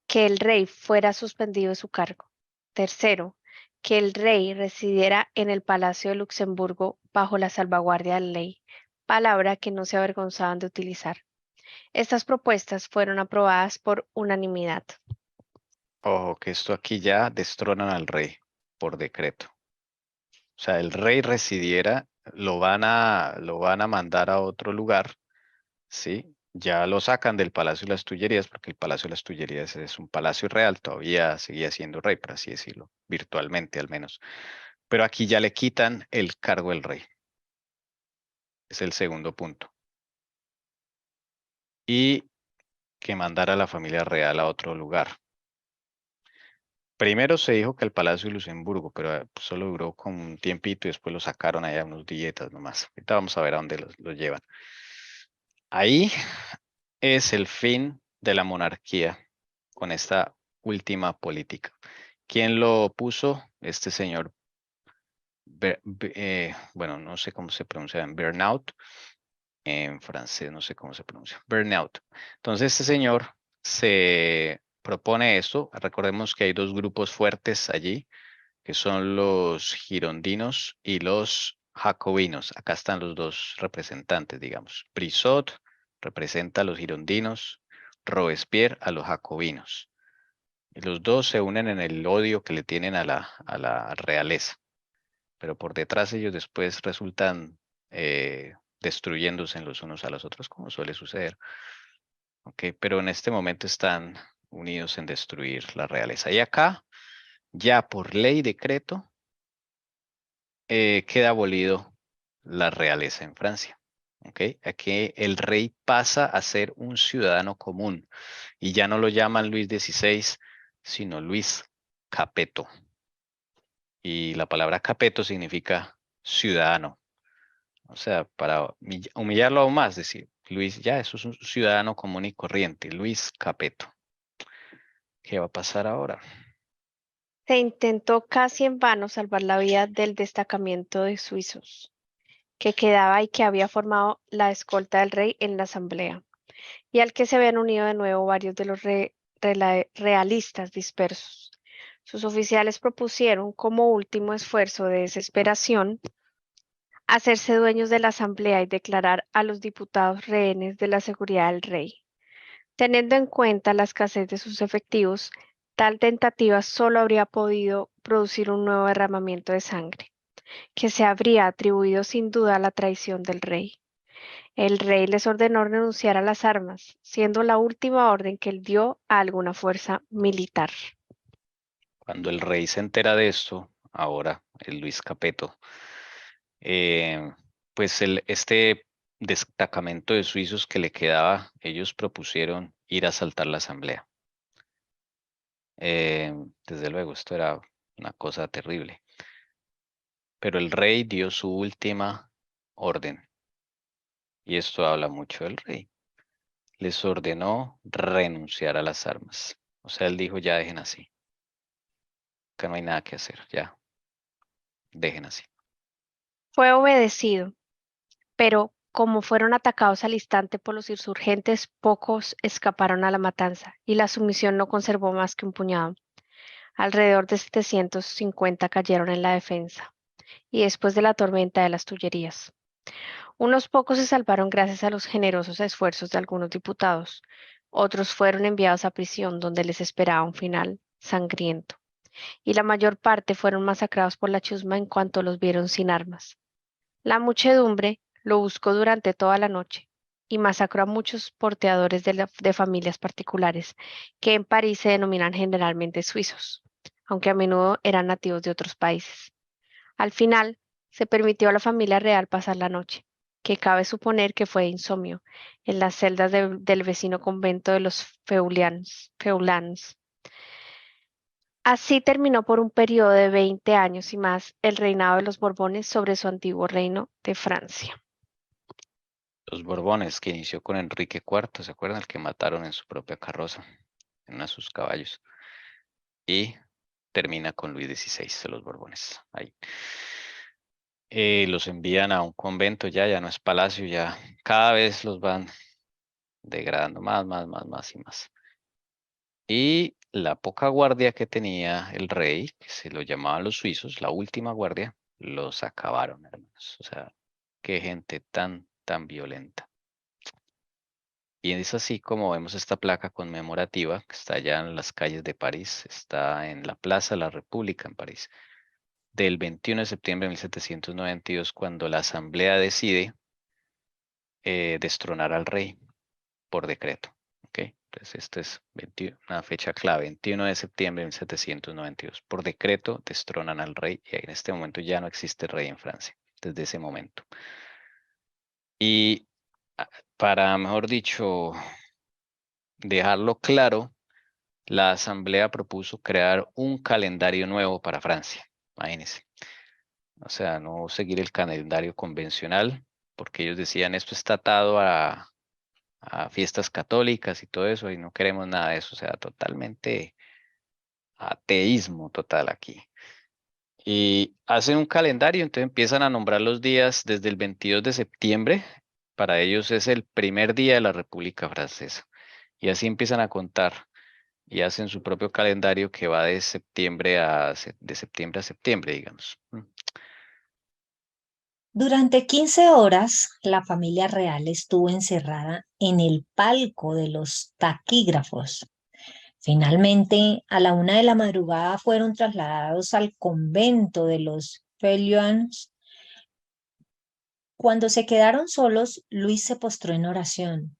que el rey fuera suspendido de su cargo. Tercero, que el rey residiera en el Palacio de Luxemburgo bajo la salvaguardia de la ley, palabra que no se avergonzaban de utilizar. Estas propuestas fueron aprobadas por unanimidad. Ojo, que esto aquí ya destronan al rey por decreto. O sea, el rey residiera, lo van a mandar a otro lugar, ¿sí? Ya lo sacan del Palacio de las Tullerías, porque el Palacio de las Tullerías es un palacio real, todavía seguía siendo rey, por así decirlo, virtualmente al menos. Pero aquí ya le quitan el cargo del rey. Es el segundo punto. Y que mandara a la familia real a otro lugar. Primero se dijo que el Palacio de Luxemburgo, pero solo duró como un tiempito y después lo sacaron allá unos dietas nomás. Ahorita vamos a ver a dónde los llevan. Ahí es el fin de la monarquía con esta última política. ¿Quién lo puso? Este señor, bueno, no sé cómo se pronuncia, Bernaut, en francés, no sé cómo se pronuncia, Bernaut. Entonces este señor se propone esto. Recordemos que hay dos grupos fuertes allí, que son los girondinos y los jacobinos. Acá están los dos representantes, digamos. Brissot representa a los girondinos, Robespierre a los jacobinos. Y los dos se unen en el odio que le tienen a la realeza. Pero por detrás ellos después resultan destruyéndose en los unos a los otros, como suele suceder. Pero en este momento están unidos en destruir la realeza. Y acá, ya por ley decreto, queda abolido la realeza en Francia. Aquí el rey pasa a ser un ciudadano común y ya no lo llaman Luis XVI, sino Luis Capeto. Y la palabra Capeto significa ciudadano. O sea, para humillarlo aún más, decir, Luis, ya, eso es un ciudadano común y corriente, Luis Capeto. ¿Qué va a pasar ahora? Se intentó casi en vano salvar la vida del destacamento de suizos que quedaba y que había formado la escolta del rey en la asamblea, y al que se habían unido de nuevo varios de los realistas dispersos. Sus oficiales propusieron, como último esfuerzo de desesperación, hacerse dueños de la asamblea y declarar a los diputados rehenes de la seguridad del rey. Teniendo en cuenta la escasez de sus efectivos, tal tentativa solo habría podido producir un nuevo derramamiento de sangre, que se habría atribuido sin duda a la traición del rey. El rey les ordenó renunciar a las armas, siendo la última orden que él dio a alguna fuerza militar. Cuando el rey se entera de esto, ahora el Luis Capeto, pues este destacamento de suizos que le quedaba, ellos propusieron ir a asaltar la asamblea. Desde luego, esto era una cosa terrible. Pero el rey dio su última orden. Y esto habla mucho del rey. Les ordenó renunciar a las armas. O sea, él dijo, ya dejen así. Que no hay nada que hacer, ya. Dejen así. Fue obedecido, pero como fueron atacados al instante por los insurgentes, pocos escaparon a la matanza y la sumisión no conservó más que un puñado. Alrededor de 750 cayeron en la defensa y después de la tormenta de las Tullerías. Unos pocos se salvaron gracias a los generosos esfuerzos de algunos diputados. Otros fueron enviados a prisión donde les esperaba un final sangriento. Y la mayor parte fueron masacrados por la chusma en cuanto los vieron sin armas. La muchedumbre lo buscó durante toda la noche y masacró a muchos porteadores de familias particulares, que en París se denominan generalmente suizos, aunque a menudo eran nativos de otros países. Al final, se permitió a la familia real pasar la noche, que cabe suponer que fue de insomnio, en las celdas del vecino convento de los Feulans. Así terminó por un periodo de 20 años y más el reinado de los Borbones sobre su antiguo reino de Francia. Los Borbones, que inició con Enrique IV, ¿se acuerdan? El que mataron en su propia carroza, en uno de sus caballos. Y termina con Luis XVI de los Borbones. Ahí. Los envían a un convento, ya no es palacio, ya cada vez los van degradando más y más. Y la poca guardia que tenía el rey, que se lo llamaban los suizos, la última guardia, los acabaron, hermanos. O sea, qué gente tan violenta. Y es así como vemos esta placa conmemorativa que está allá en las calles de París, está en la Plaza de la República en París, del 21 de septiembre de 1792, cuando la Asamblea decide destronar al rey por decreto. Entonces, esta es una fecha clave, 21 de septiembre de 1792. Por decreto destronan al rey y en este momento ya no existe rey en Francia, desde ese momento. Y para, mejor dicho, dejarlo claro, la asamblea propuso crear un calendario nuevo para Francia. Imagínense. O sea, no seguir el calendario convencional, porque ellos decían esto está atado a fiestas católicas y todo eso, y no queremos nada de eso. O sea, totalmente ateísmo total aquí. Y hacen un calendario, entonces empiezan a nombrar los días desde el 22 de septiembre. Para ellos es el primer día de la República Francesa. Y así empiezan a contar y hacen su propio calendario que va de septiembre de septiembre a septiembre, digamos. Durante 15 horas, la familia real estuvo encerrada en el palco de los taquígrafos. Finalmente, a la 1 de la madrugada fueron trasladados al convento de los Feuillants. Cuando se quedaron solos, Luis se postró en oración.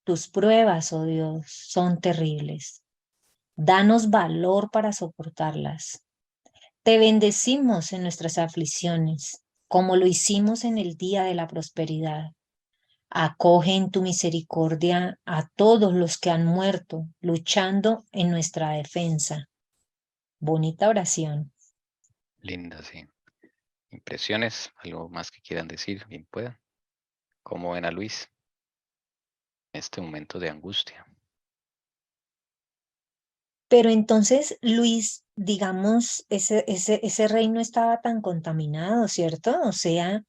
Tus pruebas, oh Dios, son terribles. Danos valor para soportarlas. Te bendecimos en nuestras aflicciones, como lo hicimos en el día de la prosperidad. Acoge en tu misericordia a todos los que han muerto luchando en nuestra defensa. Bonita oración. Linda, sí. Impresiones, algo más que quieran decir, bien puedan. ¿Cómo ven a Luis en este momento de angustia? Pero entonces, Luis, digamos, ese reino estaba tan contaminado, ¿cierto? O sea,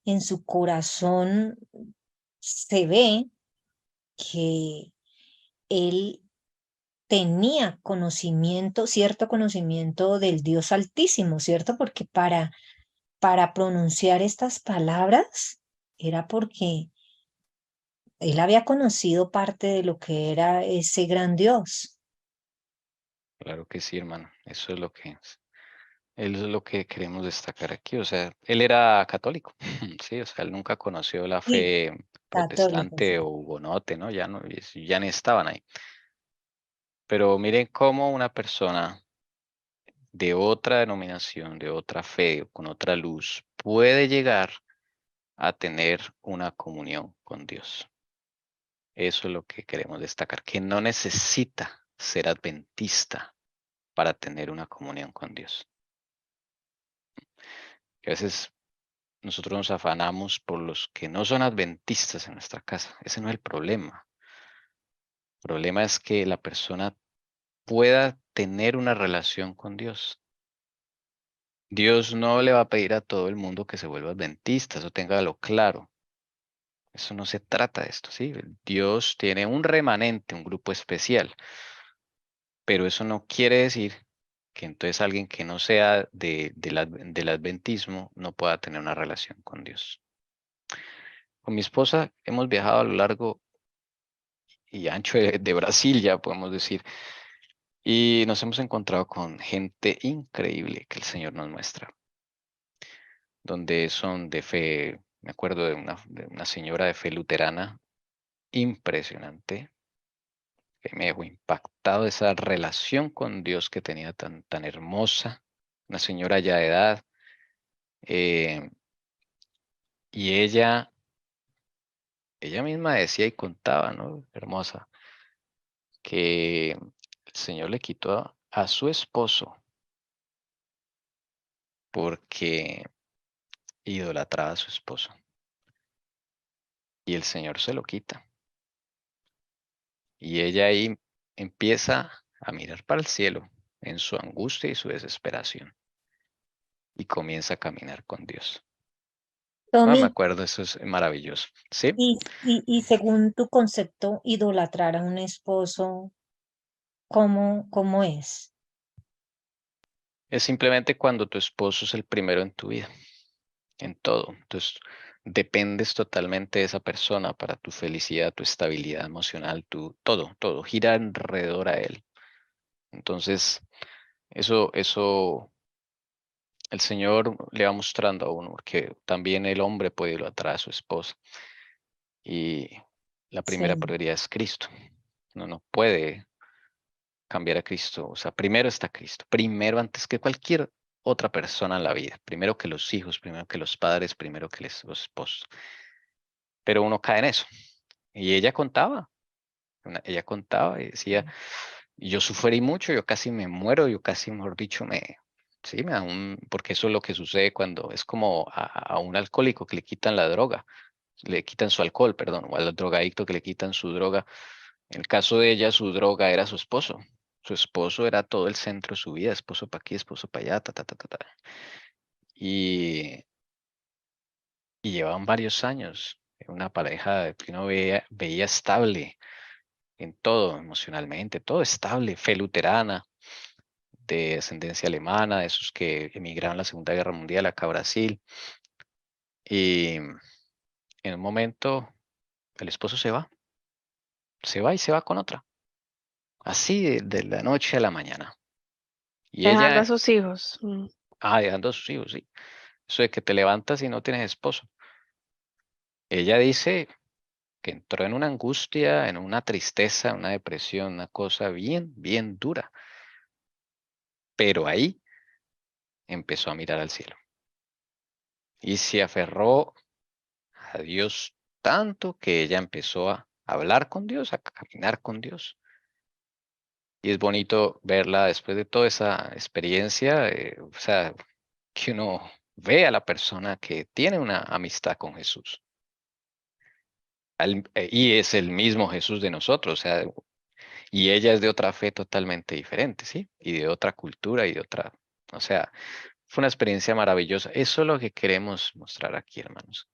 en su corazón se ve que él tenía conocimiento, cierto conocimiento del Dios Altísimo, ¿cierto? Porque para pronunciar estas palabras era porque él había conocido parte de lo que era ese gran Dios. Claro que sí, hermano. Eso es lo que queremos destacar aquí. O sea, él era católico, sí, o sea, él nunca conoció la Sí, fe católico, protestante sí. o hugonote, ¿no? Ya ni estaban ahí. Pero miren cómo una persona de otra denominación, de otra fe, con otra luz, puede llegar a tener una comunión con Dios. Eso es lo que queremos destacar, que no necesita ser adventista para tener una comunión con Dios. Que a veces nosotros nos afanamos por los que no son adventistas en nuestra casa. Ese no es el problema. El problema es que la persona pueda tener una relación con Dios. Dios no le va a pedir a todo el mundo que se vuelva adventista, eso téngalo claro. Eso no se trata de esto, ¿sí? Dios tiene un remanente, un grupo especial, pero eso no quiere decir que entonces alguien que no sea del adventismo no pueda tener una relación con Dios. Con mi esposa hemos viajado a lo largo y ancho de Brasil, ya podemos decir, y nos hemos encontrado con gente increíble que el Señor nos muestra, donde son de fe, me acuerdo de una señora de fe luterana impresionante, que me dejó impactado esa relación con Dios que tenía tan hermosa, una señora ya de edad, eh, y ella misma decía y contaba, ¿no? Hermosa, que el Señor le quitó a su esposo porque idolatraba a su esposo y el Señor se lo quita. Y ella ahí empieza a mirar para el cielo en su angustia y su desesperación y comienza a caminar con Dios. Ah, me Tommy, acuerdo, eso es maravilloso. ¿Sí? y según tu concepto, idolatrar a un esposo, ¿cómo es? Es simplemente cuando tu esposo es el primero en tu vida, en todo. Entonces, dependes totalmente de esa persona para tu felicidad, tu estabilidad emocional, todo gira alrededor a él. Entonces, eso el Señor le va mostrando a uno, porque también el hombre puede idolatrar a su esposa. Y la primera Sí, prioridad es Cristo. Uno no puede cambiar a Cristo. O sea, primero está Cristo. Primero antes que cualquier otra persona en la vida. Primero que los hijos, primero que los padres, primero que los esposos. Pero uno cae en eso. Y ella contaba. Ella contaba y decía, yo sufrí mucho, yo casi me muero, yo casi, mejor dicho, sí, me da porque eso es lo que sucede cuando es como a un alcohólico que le quitan la droga, le quitan su alcohol, perdón, o al drogadicto que le quitan su droga. En el caso de ella, su droga era su esposo. Su esposo era todo el centro de su vida, esposo para aquí, esposo para allá, ta, ta, ta, ta, ta. Y, y llevaban varios años. Una pareja que uno veía estable en todo, emocionalmente, todo estable, fe luterana, de ascendencia alemana, de esos que emigraron a la Segunda Guerra Mundial acá a Brasil. Y en un momento el esposo se va y se va con otra, así de la noche a la mañana. Y Dejando a ella, sus hijos. dejando a sus hijos, sí. Eso de que te levantas y no tienes esposo. Ella dice que entró en una angustia, en una tristeza, una depresión, una cosa bien, bien dura. Pero ahí empezó a mirar al cielo y se aferró a Dios tanto que ella empezó a hablar con Dios, a caminar con Dios. Y es bonito verla después de toda esa experiencia, o sea, que uno ve a la persona que tiene una amistad con Jesús. Y es el mismo Jesús de nosotros, o sea, y ella es de otra fe totalmente diferente, ¿sí? Y de otra cultura y de otra, o sea, fue una experiencia maravillosa. Eso es lo que queremos mostrar aquí, hermanos.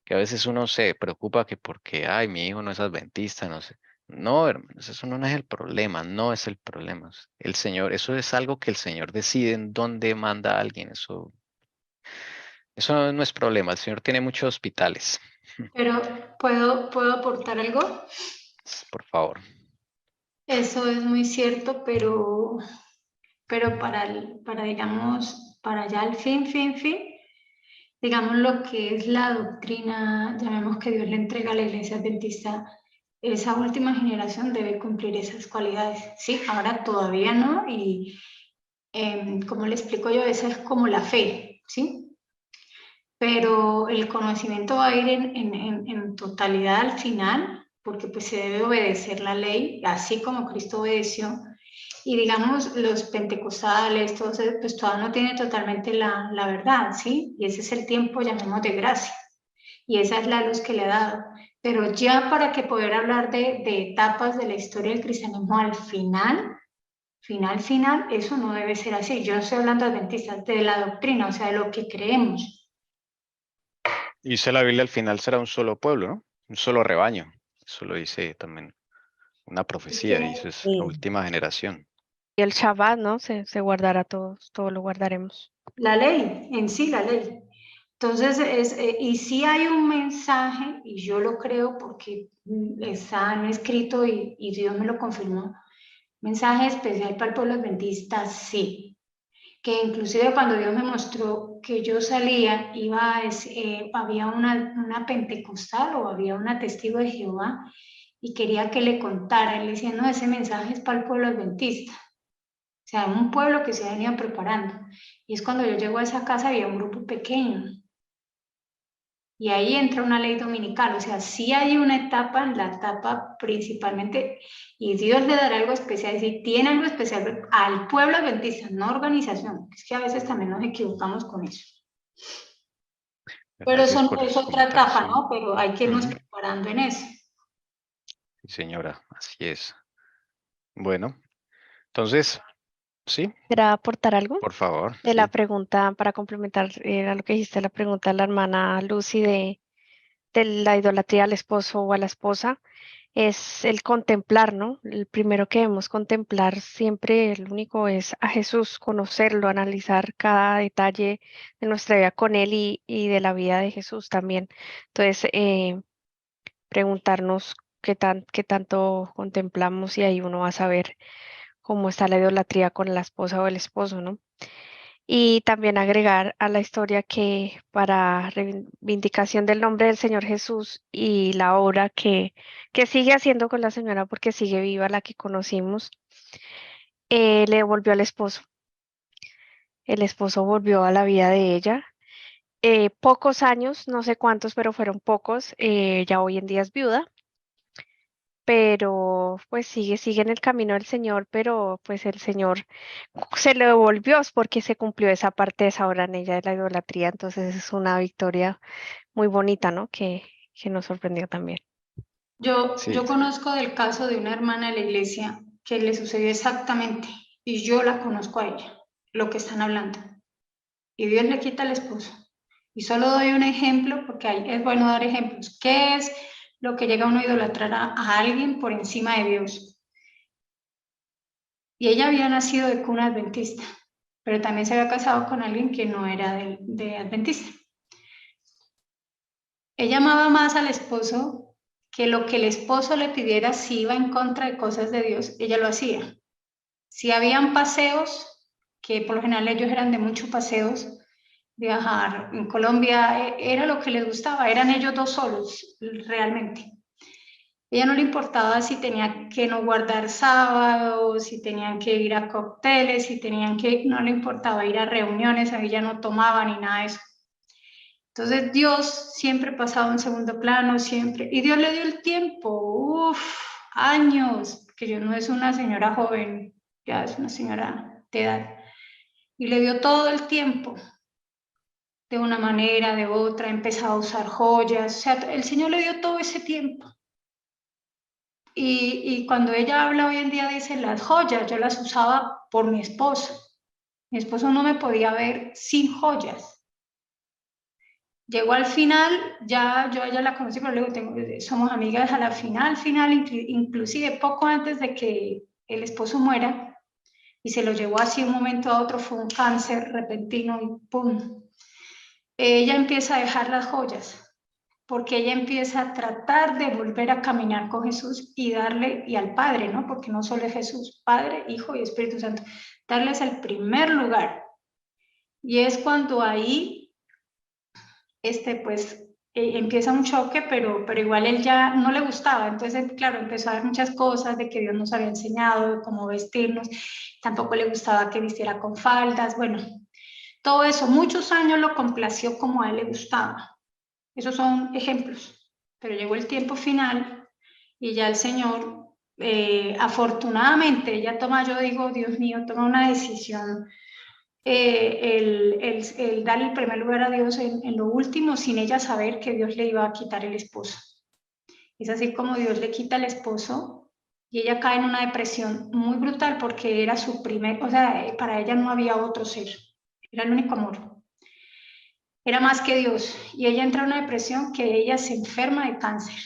Que a veces uno se preocupa que porque, ay, mi hijo no es adventista, no sé. No, hermanos, eso no es el problema, no es el problema. El Señor, eso es algo que el Señor decide en dónde manda a alguien. Eso no es problema. El Señor tiene muchos hospitales. Pero ¿puedo aportar algo? Por favor. Eso es muy cierto, pero para digamos, para ya el fin, digamos lo que es la doctrina, llamemos que Dios le entrega a la iglesia adventista, esa última generación debe cumplir esas cualidades. Sí, ahora todavía no, y como le explico yo, esa es como la fe, ¿sí? Pero el conocimiento va a ir en totalidad al final, porque pues se debe obedecer la ley, así como Cristo obedeció. Y digamos, los pentecostales, todos, pues todavía no tienen totalmente la verdad, ¿sí? Y ese es el tiempo, llamemos, de gracia. Y esa es la luz que le ha dado. Pero ya para que poder hablar de etapas de la historia del cristianismo al final, eso no debe ser así. Yo no estoy hablando adventistas, de la doctrina, o sea, de lo que creemos. Dice la Biblia, al final será un solo pueblo, ¿no? Un solo rebaño. Eso lo dice también una profecía, dice, es la última generación. Y el Shabbat, ¿no? Se guardará todos, todo lo guardaremos. La ley, en sí la ley. Entonces, y sí hay un mensaje, y yo lo creo porque está no escrito y Dios me lo confirmó, mensaje especial para el pueblo adventista, sí. Que inclusive cuando Dios me mostró que yo salía, había una pentecostal o había una testigo de Jehová y quería que le contara. Él decía, no, ese mensaje es para el pueblo adventista. O sea, un pueblo que se ha venido preparando. Y es cuando yo llego a esa casa, había un grupo pequeño. Y ahí entra una ley dominical. O sea, sí hay una etapa, la etapa principalmente, y Dios le dará algo especial. Si tiene algo especial al pueblo adventista, no organización. Es que a veces también nos equivocamos con eso. Pero Gracias eso por es esos otra comentarios. etapa, Sí. ¿no? Pero hay que irnos Ujú. preparando en eso. Sí, señora, así es. Bueno, entonces, sí, ¿Querrá aportar algo? por favor, De la sí. pregunta, para complementar, era lo que dijiste, la pregunta de la hermana Lucy de la idolatría al esposo o a la esposa, es el contemplar, ¿no? El primero que debemos contemplar siempre, el único es a Jesús, conocerlo, analizar cada detalle de nuestra vida con Él y de la vida de Jesús también. Entonces, preguntarnos qué tanto contemplamos y ahí uno va a saber cómo está la idolatría con la esposa o el esposo, ¿no? Y también agregar a la historia que para reivindicación del nombre del Señor Jesús y la obra que sigue haciendo con la señora porque sigue viva la que conocimos, le devolvió al esposo. El esposo volvió a la vida de ella. Pocos años, no sé cuántos, pero fueron pocos. Ya hoy en día es viuda, pero pues sigue en el camino del Señor, pero pues el Señor se le devolvió porque se cumplió esa parte de esa obra en ella de la idolatría, entonces es una victoria muy bonita, ¿no? Que nos sorprendió también. Yo Sí, conozco del caso de una hermana de la iglesia que le sucedió exactamente, y yo la conozco a ella, lo que están hablando. Y Dios le quita al esposo. Y solo doy un ejemplo porque ahí es bueno dar ejemplos. ¿Qué es lo que llega uno a idolatrar a alguien por encima de Dios? Y ella había nacido de cuna adventista, pero también se había casado con alguien que no era de adventista. Ella amaba más al esposo que lo que el esposo le pidiera. Si iba en contra de cosas de Dios, ella lo hacía. Si habían paseos, que por lo general ellos eran de muchos paseos, viajar en Colombia era lo que les gustaba, eran ellos dos solos realmente. Ella no le importaba si tenía que no guardar sábado, si tenían que ir a cócteles, si tenían que, no le importaba ir a reuniones, a ella no tomaba ni nada de eso. Entonces Dios siempre pasaba en segundo plano, siempre, y Dios le dio el tiempo, años, que yo no es una señora joven, ya es una señora de edad, y le dio todo el tiempo, de una manera, de otra, empezaba a usar joyas, o sea, el Señor le dio todo ese tiempo. Y cuando ella habla hoy en día, dice, las joyas, yo las usaba por mi esposo. Mi esposo no me podía ver sin joyas. Llegó al final, ya yo a ella la conocí, pero luego somos amigas a la final, inclusive poco antes de que el esposo muera, y se lo llevó así un momento a otro, fue un cáncer repentino y ¡pum! Ella empieza a dejar las joyas, porque ella empieza a tratar de volver a caminar con Jesús y darle, y al Padre, ¿no? Porque no solo es Jesús, Padre, Hijo y Espíritu Santo, darles el primer lugar. Y es cuando ahí, pues, empieza un choque, pero igual él ya no le gustaba. Entonces, claro, empezó a ver muchas cosas de que Dios nos había enseñado, de cómo vestirnos. Tampoco le gustaba que vistiera con faldas. Bueno, todo eso, muchos años lo complació como a él le gustaba. Esos son ejemplos, pero llegó el tiempo final y ya el Señor, afortunadamente, ella toma, yo digo, Dios mío, toma una decisión, el darle el primer lugar a Dios en lo último, sin ella saber que Dios le iba a quitar el esposo. Es así como Dios le quita el esposo y ella cae en una depresión muy brutal porque era su primer, o sea, para ella no había otro ser, era el único amor. Era más que Dios, y ella entra en una depresión que ella se enferma de cáncer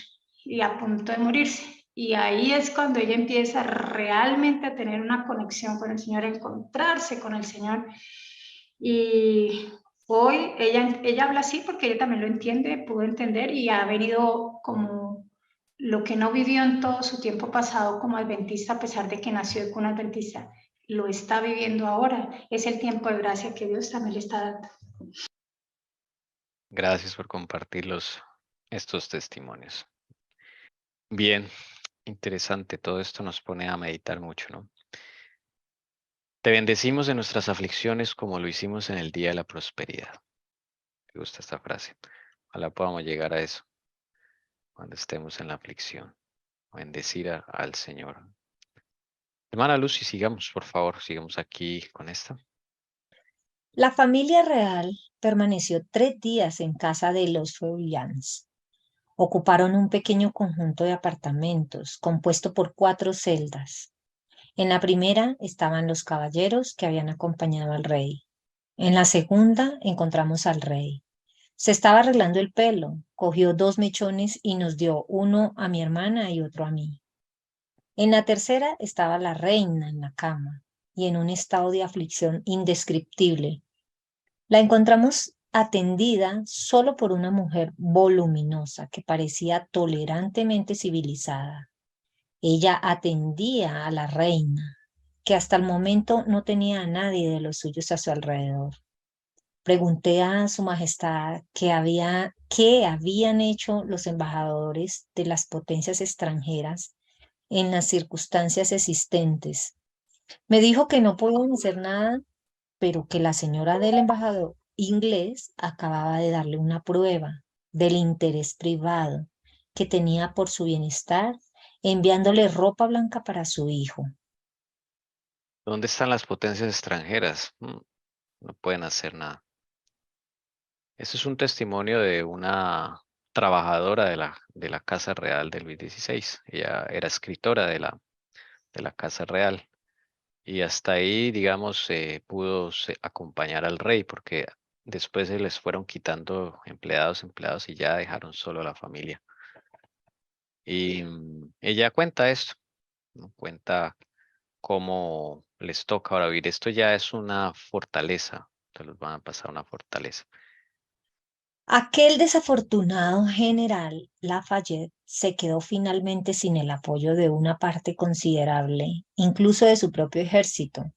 y a punto de morirse. Y ahí es cuando ella empieza realmente a tener una conexión con el Señor, a encontrarse con el Señor. Y hoy ella habla así porque ella también lo entiende, pudo entender y ha venido como lo que no vivió en todo su tiempo pasado como adventista, a pesar de que nació con adventista, lo está viviendo ahora. Es el tiempo de gracia que Dios también le está dando. gracias por compartir estos testimonios. Bien, interesante. Todo esto nos pone a meditar mucho, ¿no? Te bendecimos en nuestras aflicciones como lo hicimos en el día de la prosperidad. Me gusta esta frase. Ojalá podamos llegar a eso cuando estemos en la aflicción. Bendecir al Señor. Hermana Lucy, sigamos, por favor, sigamos aquí con esta. La familia real permaneció 3 días en casa de los Feuillants. Ocuparon un pequeño conjunto de apartamentos compuesto por 4 celdas. En la primera estaban los caballeros que habían acompañado al rey. En la segunda encontramos al rey. Se estaba arreglando el pelo, cogió 2 mechones y nos dio uno a mi hermana y otro a mí. En la tercera estaba la reina en la cama y en un estado de aflicción indescriptible. La encontramos atendida solo por una mujer voluminosa que parecía tolerantemente civilizada. Ella atendía a la reina, que hasta el momento no tenía a nadie de los suyos a su alrededor. Pregunté a su majestad qué habían hecho los embajadores de las potencias extranjeras en las circunstancias existentes. Me dijo que no podían hacer nada, pero que la señora del embajador inglés acababa de darle una prueba del interés privado que tenía por su bienestar enviándole ropa blanca para su hijo. ¿Dónde están las potencias extranjeras? No pueden hacer nada. Este es un testimonio de una trabajadora de la Casa Real de Luis XVI. Ella era escritora de la Casa Real. Y hasta ahí, digamos, pudo acompañar al rey porque después se les fueron quitando empleados y ya dejaron solo a la familia. Y ella cuenta esto, ¿no? Cuenta cómo les toca ahora vivir. Esto ya es una fortaleza, se los van a pasar una fortaleza. Aquel desafortunado general Lafayette se quedó finalmente sin el apoyo de una parte considerable, incluso de su propio ejército,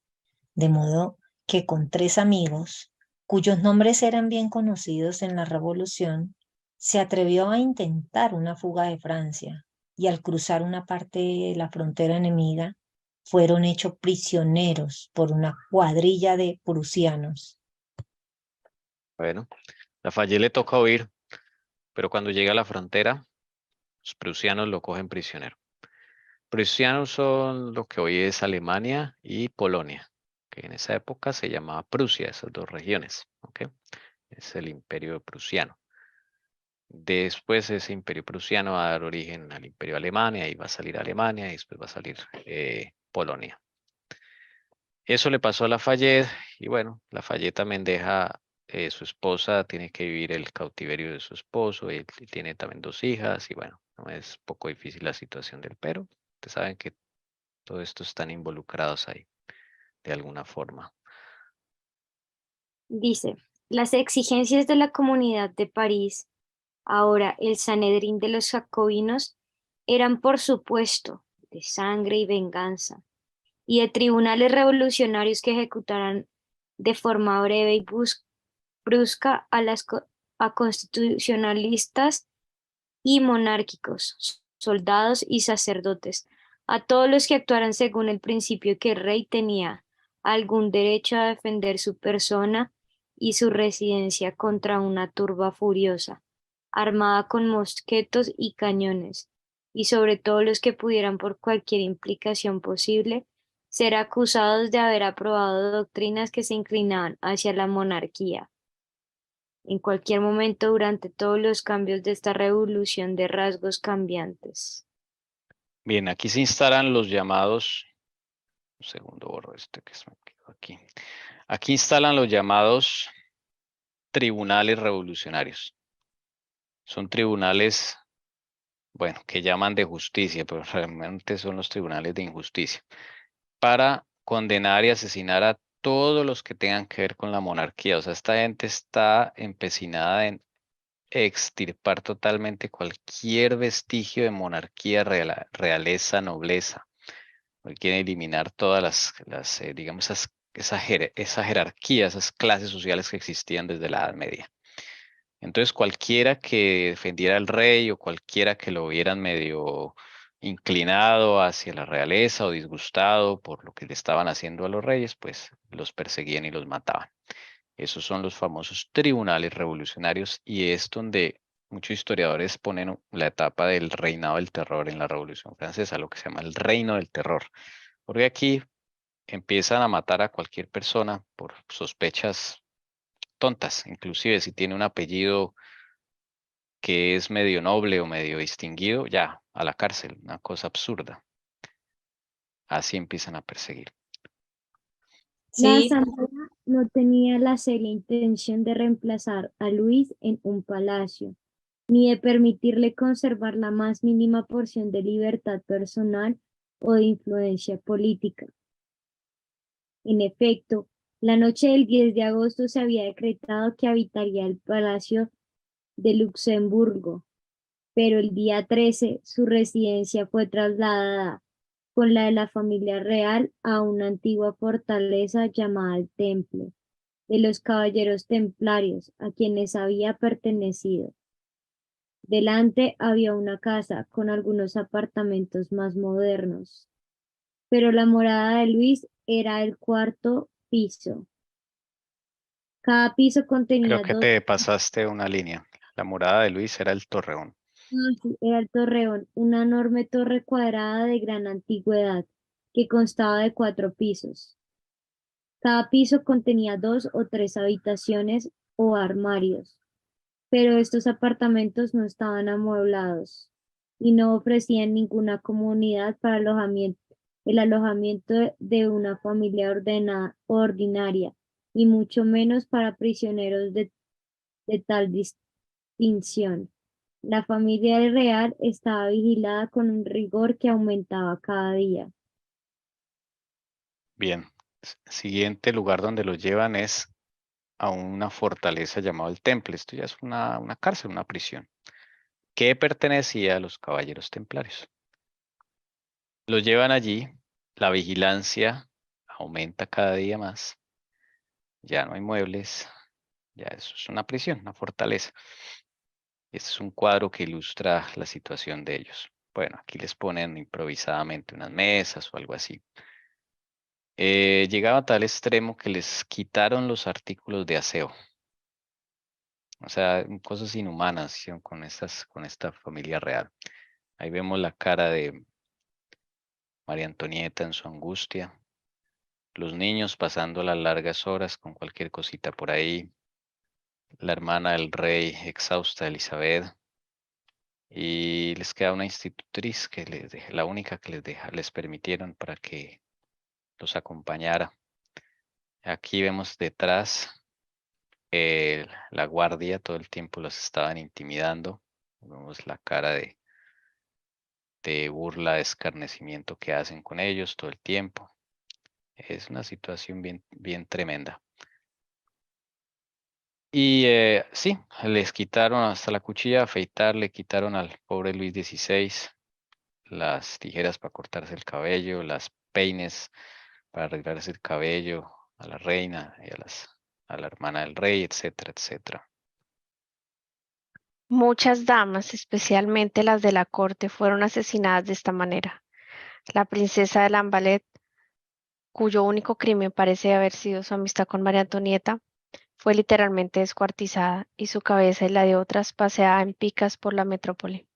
de modo que con 3 amigos, cuyos nombres eran bien conocidos en la Revolución, se atrevió a intentar una fuga de Francia y al cruzar una parte de la frontera enemiga, fueron hechos prisioneros por una cuadrilla de prusianos. Bueno, Lafayette le toca huir, pero cuando llega a la frontera, los prusianos lo cogen prisionero. Prusianos son lo que hoy es Alemania y Polonia, que en esa época se llamaba Prusia, esas dos regiones, ¿ok? Es el imperio prusiano. Después ese imperio prusiano va a dar origen al imperio Alemania y va a salir Alemania y después va a salir Polonia. Eso le pasó a Lafayette y bueno, Lafayette también deja su esposa, tiene que vivir el cautiverio de su esposo, él tiene también 2 hijas y bueno, no es poco difícil la situación del pero. Ustedes saben que todo esto están involucrados ahí de alguna forma. Dice, las exigencias de la Comunidad de París, ahora el Sanedrín de los jacobinos, eran por supuesto de sangre y venganza, y de tribunales revolucionarios que ejecutaran de forma breve y brusca a constitucionalistas y monárquicos, soldados y sacerdotes, a todos los que actuaran según el principio que el rey tenía algún derecho a defender su persona y su residencia contra una turba furiosa, armada con mosquetos y cañones, y sobre todo los que pudieran por cualquier implicación posible ser acusados de haber aprobado doctrinas que se inclinaban hacia la monarquía en cualquier momento durante todos los cambios de esta revolución de rasgos cambiantes. Bien, aquí se instalan los llamados, un segundo borro este que se me quedó aquí. Aquí instalan los llamados tribunales revolucionarios. Son tribunales, bueno, que llaman de justicia, pero realmente son los tribunales de injusticia, para condenar y asesinar a todos los que tengan que ver con la monarquía. O sea, esta gente está empecinada en extirpar totalmente cualquier vestigio de monarquía, realeza, nobleza. Quieren eliminar todas digamos, esa jerarquía, esas clases sociales que existían desde la Edad Media. Entonces, cualquiera que defendiera al rey o cualquiera que lo vieran medio inclinado hacia la realeza o disgustado por lo que le estaban haciendo a los reyes, pues los perseguían y los mataban. Esos son los famosos tribunales revolucionarios y es donde muchos historiadores ponen la etapa del reinado del terror en la Revolución Francesa, lo que se llama el reino del terror. Porque aquí empiezan a matar a cualquier persona por sospechas tontas, inclusive si tiene un apellido que es medio noble o medio distinguido, ya, a la cárcel, una cosa absurda. Así empiezan a perseguir. La Sí, asamblea no tenía la seria intención de reemplazar a Luis en un palacio, ni de permitirle conservar la más mínima porción de libertad personal o de influencia política. En efecto, la noche del 10 de agosto se había decretado que habitaría el Palacio de Luxemburgo, pero el día 13 su residencia fue trasladada con la de la familia real a una antigua fortaleza llamada el Temple de los Caballeros Templarios, a quienes había pertenecido. Delante había una casa con algunos apartamentos más modernos, pero la morada de Luis era el 4.º piso. Cada piso Creo contenía que dos. te pasaste una línea. La morada de Luis era el Torreón. Sí, era el torreón, una enorme torre cuadrada de gran antigüedad que constaba de 4 pisos. Cada piso contenía 2 o 3 habitaciones o armarios, pero estos apartamentos no estaban amueblados y no ofrecían ninguna comunidad para el alojamiento de una familia ordinaria, y mucho menos para prisioneros de tal distinción. La familia real estaba vigilada con un rigor que aumentaba cada día. Bien. Siguiente lugar donde lo llevan es a una fortaleza llamada el Temple. Esto ya es una cárcel, una prisión, que pertenecía a los caballeros templarios. Los llevan allí, la vigilancia aumenta cada día más, ya no hay muebles, ya eso es una prisión, una fortaleza. Este es un cuadro que ilustra la situación de ellos. Bueno, aquí les ponen improvisadamente unas mesas o algo así. Llegaba a tal extremo que les quitaron los artículos de aseo. O sea, cosas inhumanas hicieron con esta familia real. Ahí vemos la cara de María Antonieta en su angustia. Los niños pasando las largas horas con cualquier cosita por ahí. La hermana del rey exhausta, Elizabeth. Y les queda una institutriz que la única que les permitieron para que los acompañara. Aquí vemos detrás la guardia, todo el tiempo los estaban intimidando. Vemos la cara de burla, de escarnecimiento que hacen con ellos todo el tiempo. Es una situación bien, bien tremenda. Y sí, les quitaron hasta la cuchilla, afeitar, le quitaron al pobre Luis XVI las tijeras para cortarse el cabello, las peines para arreglarse el cabello, a la reina y a la hermana del rey, etcétera, etcétera. Muchas damas, especialmente las de la corte, fueron asesinadas de esta manera. La princesa de Lambalet, cuyo único crimen parece haber sido su amistad con María Antonieta, fue literalmente descuartizada y su cabeza y la de otras paseada en picas por la metrópoli.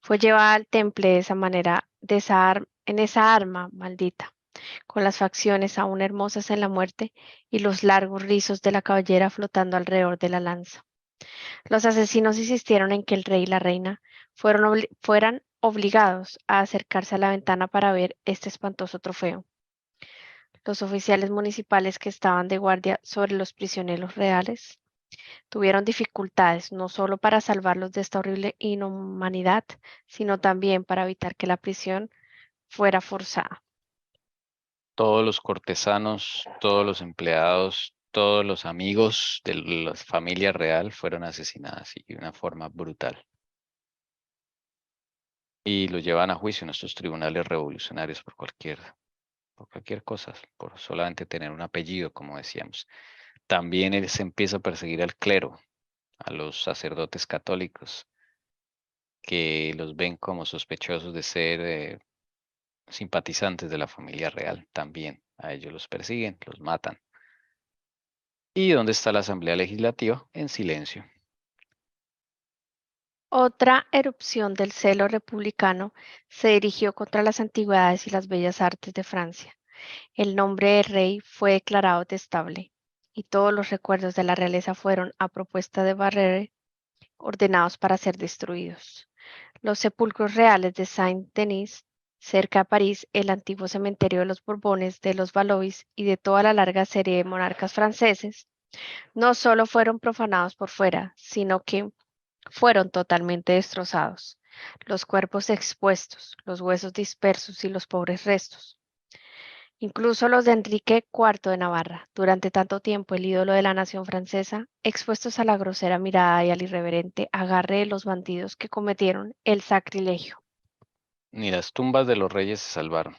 Fue llevada al temple de esa manera, en esa arma maldita, con las facciones aún hermosas en la muerte y los largos rizos de la cabellera flotando alrededor de la lanza. Los asesinos insistieron en que el rey y la reina fueran obligados a acercarse a la ventana para ver este espantoso trofeo. Los oficiales municipales que estaban de guardia sobre los prisioneros reales tuvieron dificultades no solo para salvarlos de esta horrible inhumanidad, sino también para evitar que la prisión fuera forzada. Todos los cortesanos, todos los empleados, todos los amigos de la familia real fueron asesinados y de una forma brutal. Y lo llevan a juicio en estos tribunales revolucionarios por cualquier cosa, por solamente tener un apellido, como decíamos. También se empieza a perseguir al clero, a los sacerdotes católicos, que los ven como sospechosos de ser simpatizantes de la familia real. También a ellos los persiguen, los matan. ¿Y dónde está la Asamblea Legislativa? En silencio. Otra erupción del celo republicano se dirigió contra las antigüedades y las bellas artes de Francia. El nombre del rey fue declarado detestable y todos los recuerdos de la realeza fueron, a propuesta de Barrère, ordenados para ser destruidos. Los sepulcros reales de Saint-Denis, cerca de París, el antiguo cementerio de los Borbones, de los Valois y de toda la larga serie de monarcas franceses, no solo fueron profanados por fuera, sino que fueron totalmente destrozados. Los cuerpos expuestos, los huesos dispersos y los pobres restos. Incluso los de Enrique IV de Navarra, durante tanto tiempo el ídolo de la nación francesa, expuestos a la grosera mirada y al irreverente agarre de los bandidos que cometieron el sacrilegio. Ni las tumbas de los reyes se salvaron.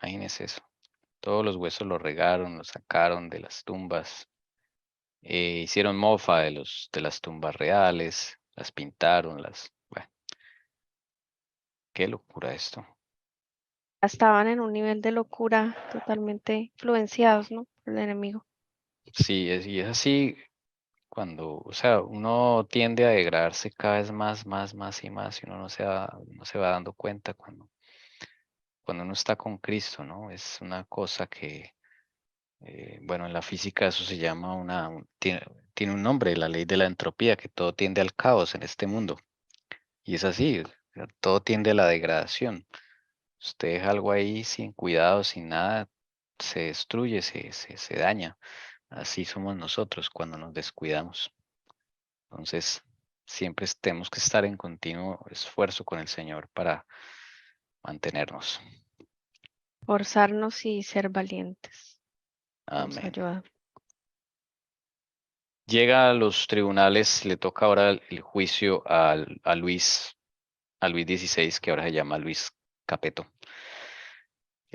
Imagínense eso. Todos los huesos los regaron, los sacaron de las tumbas. Hicieron mofa de las tumbas reales, las pintaron, bueno, qué locura esto. Estaban en un nivel de locura totalmente influenciados, ¿no? Por el enemigo. Sí, y es así cuando, o sea, uno tiende a degradarse cada vez más y más, y uno no se va dando cuenta cuando uno está con Cristo, ¿no? Es una cosa que, bueno, en la física eso se llama tiene un nombre, la ley de la entropía, que todo tiende al caos en este mundo. Y es así, o sea, todo tiende a la degradación. Usted deja algo ahí sin cuidado, sin nada, se destruye, se daña. Así somos nosotros cuando nos descuidamos. Entonces, siempre tenemos que estar en continuo esfuerzo con el Señor para mantenernos. Forzarnos y ser valientes. Nos Amén. ayuda. Llega a los tribunales, le toca ahora el juicio a Luis XVI, que ahora se llama Luis Capeto.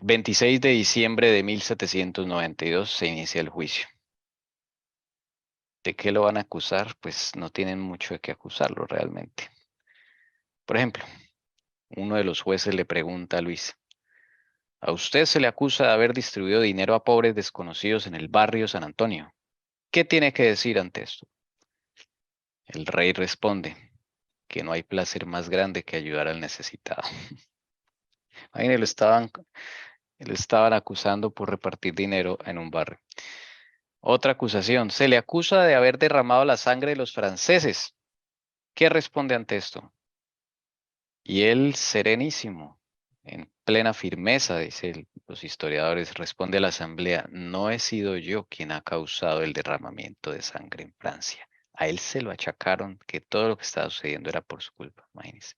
26 de diciembre de 1792 se inicia el juicio. ¿De qué lo van a acusar? Pues no tienen mucho de qué acusarlo realmente. Por ejemplo, uno de los jueces le pregunta a Luis: a usted se le acusa de haber distribuido dinero a pobres desconocidos en el barrio San Antonio. ¿Qué tiene que decir ante esto? El rey responde que no hay placer más grande que ayudar al necesitado. Ahí lo estaban acusando por repartir dinero en un barrio. Otra acusación: se le acusa de haber derramado la sangre de los franceses. ¿Qué responde ante esto? Y él, serenísimo, en plena firmeza, dice los historiadores, responde a la asamblea: no he sido yo quien ha causado el derramamiento de sangre en Francia. A él se lo achacaron que todo lo que estaba sucediendo era por su culpa, imagínense.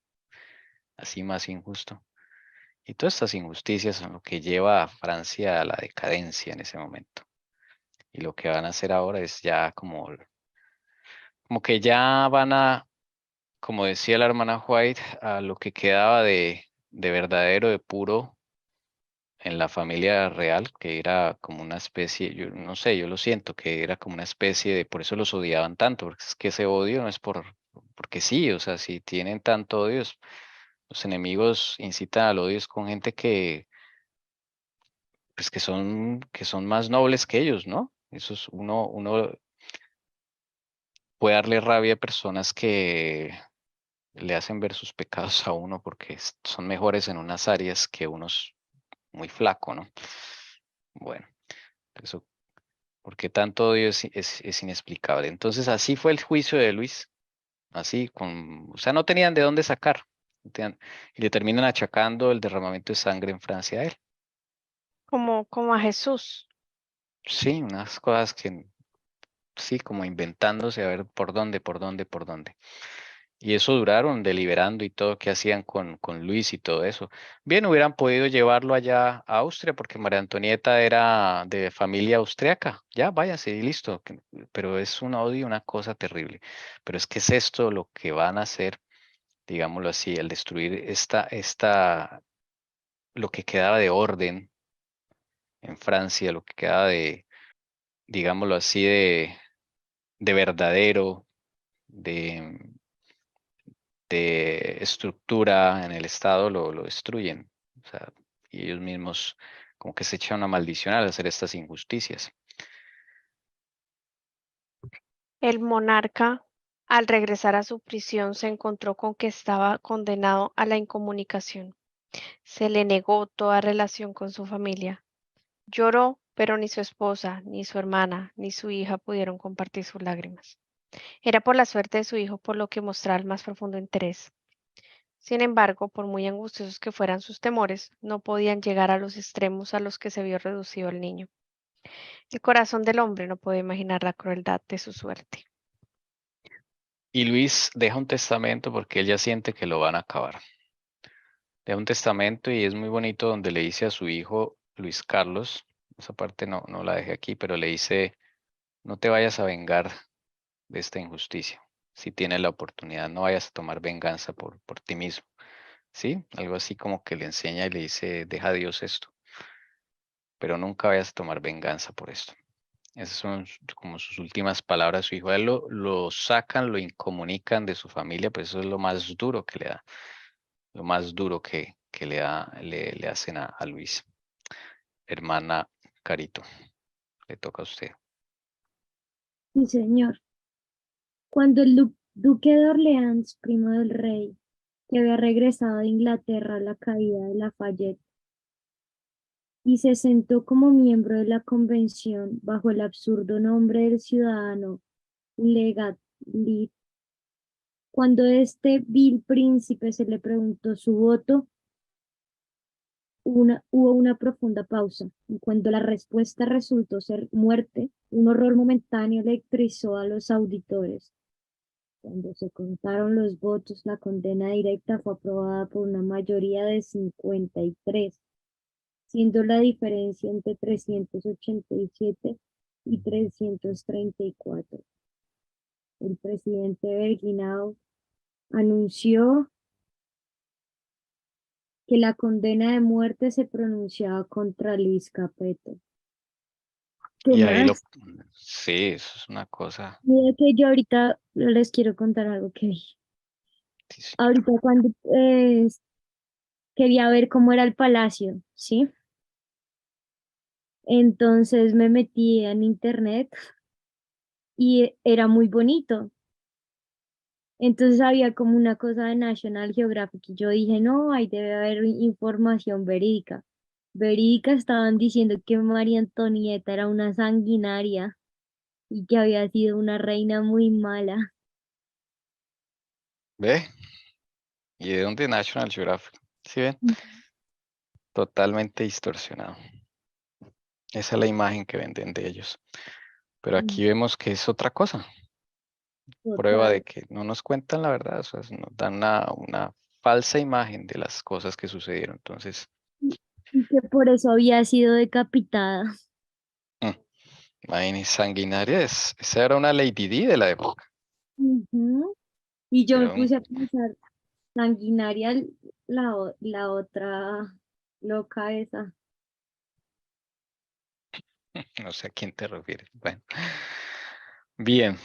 Así más injusto. Y todas estas injusticias son lo que lleva a Francia a la decadencia en ese momento. Y lo que van a hacer ahora es ya como que ya van a, como decía la hermana White, a lo que quedaba de verdadero, de puro en la familia real, que era como una especie, yo no sé, yo lo siento, que era como una especie de, por eso los odiaban tanto, porque es que ese odio no es porque sí, o sea, si tienen tanto odio, los enemigos incitan al odio es con gente pues que son más nobles que ellos, ¿no? Eso es uno puede darle rabia a personas que le hacen ver sus pecados a uno porque son mejores en unas áreas que unos muy flaco, ¿no? Bueno, eso, porque tanto odio es inexplicable. Entonces, así fue el juicio de Luis, así, o sea, no tenían de dónde sacar, y le terminan achacando el derramamiento de sangre en Francia a él. Como a Jesús. Sí, unas cosas que, sí, como inventándose a ver por dónde. Y eso duraron deliberando y todo que hacían con Luis y todo eso. Bien, hubieran podido llevarlo allá a Austria porque María Antonieta era de familia austriaca. Ya, váyase y listo. Pero es un odio, una cosa terrible. Pero es que es esto lo que van a hacer, digámoslo así, el destruir lo que quedaba de orden en Francia, lo que quedaba de, digámoslo así, de verdadero, de estructura en el Estado lo destruyen. O sea, y ellos mismos como que se echan una maldición al hacer estas injusticias. El monarca, al regresar a su prisión, se encontró con que estaba condenado a la incomunicación. Se le negó toda relación con su familia. Lloró, pero ni su esposa, ni su hermana, ni su hija pudieron compartir sus lágrimas. Era por la suerte de su hijo por lo que mostraba el más profundo interés. Sin embargo, por muy angustiosos que fueran sus temores, no podían llegar a los extremos a los que se vio reducido el niño. El corazón del hombre no puede imaginar la crueldad de su suerte. Y Luis deja un testamento porque él ya siente que lo van a acabar. Deja un testamento y es muy bonito donde le dice a su hijo Luis Carlos, esa parte no la dejé aquí, pero le dice: no te vayas a vengar de esta injusticia. Si tienes la oportunidad, no vayas a tomar venganza por ti mismo. ¿Sí? Algo así como que le enseña y le dice: deja a Dios esto, pero nunca vayas a tomar venganza por esto. Esas son como sus últimas palabras a su hijo. A él lo sacan, lo incomunican de su familia, pues eso es lo más duro que le da, lo más duro que le hacen a Luis. Hermana Carito, le toca a usted. Sí, señor. Cuando el duque de Orleans, primo del rey, que había regresado de Inglaterra a la caída de Lafayette, y se sentó como miembro de la convención bajo el absurdo nombre del ciudadano Legatlit. Cuando este vil príncipe se le preguntó su voto, hubo una profunda pausa, y cuando la respuesta resultó ser muerte, un horror momentáneo electrizó a los auditores. Cuando se contaron los votos, la condena directa fue aprobada por una mayoría de 53, siendo la diferencia entre 387 y 334. El presidente Berginau anunció que la condena de muerte se pronunciaba contra Luis Capeto. ¿Qué Y ahí lo, más? sí, eso es una cosa. Mira que yo ahorita les quiero contar algo que vi. Sí, señor. Ahorita cuando quería ver cómo era el palacio, ¿sí? Entonces me metí en internet y era muy bonito. Entonces había como una cosa de National Geographic y yo dije, no, ahí debe haber información verídica. Verídica estaban diciendo que María Antonieta era una sanguinaria y que había sido una reina muy mala. ¿Ve? ¿Y de dónde National Geographic? ¿Sí ven? Totalmente distorsionado. Esa es la imagen que venden de ellos. Pero aquí vemos que es otra cosa. Prueba de Total. que no nos cuentan la verdad. O sea, nos dan una falsa imagen de las cosas que sucedieron. Entonces, Y que por eso había sido decapitada. mm, imagínense, sanguinaria esa era una Lady Di de la época. Ujú. Y yo me Era un, puse a pensar, sanguinaria, la otra loca esa. no sé a quién te refieres. Bueno. Bien.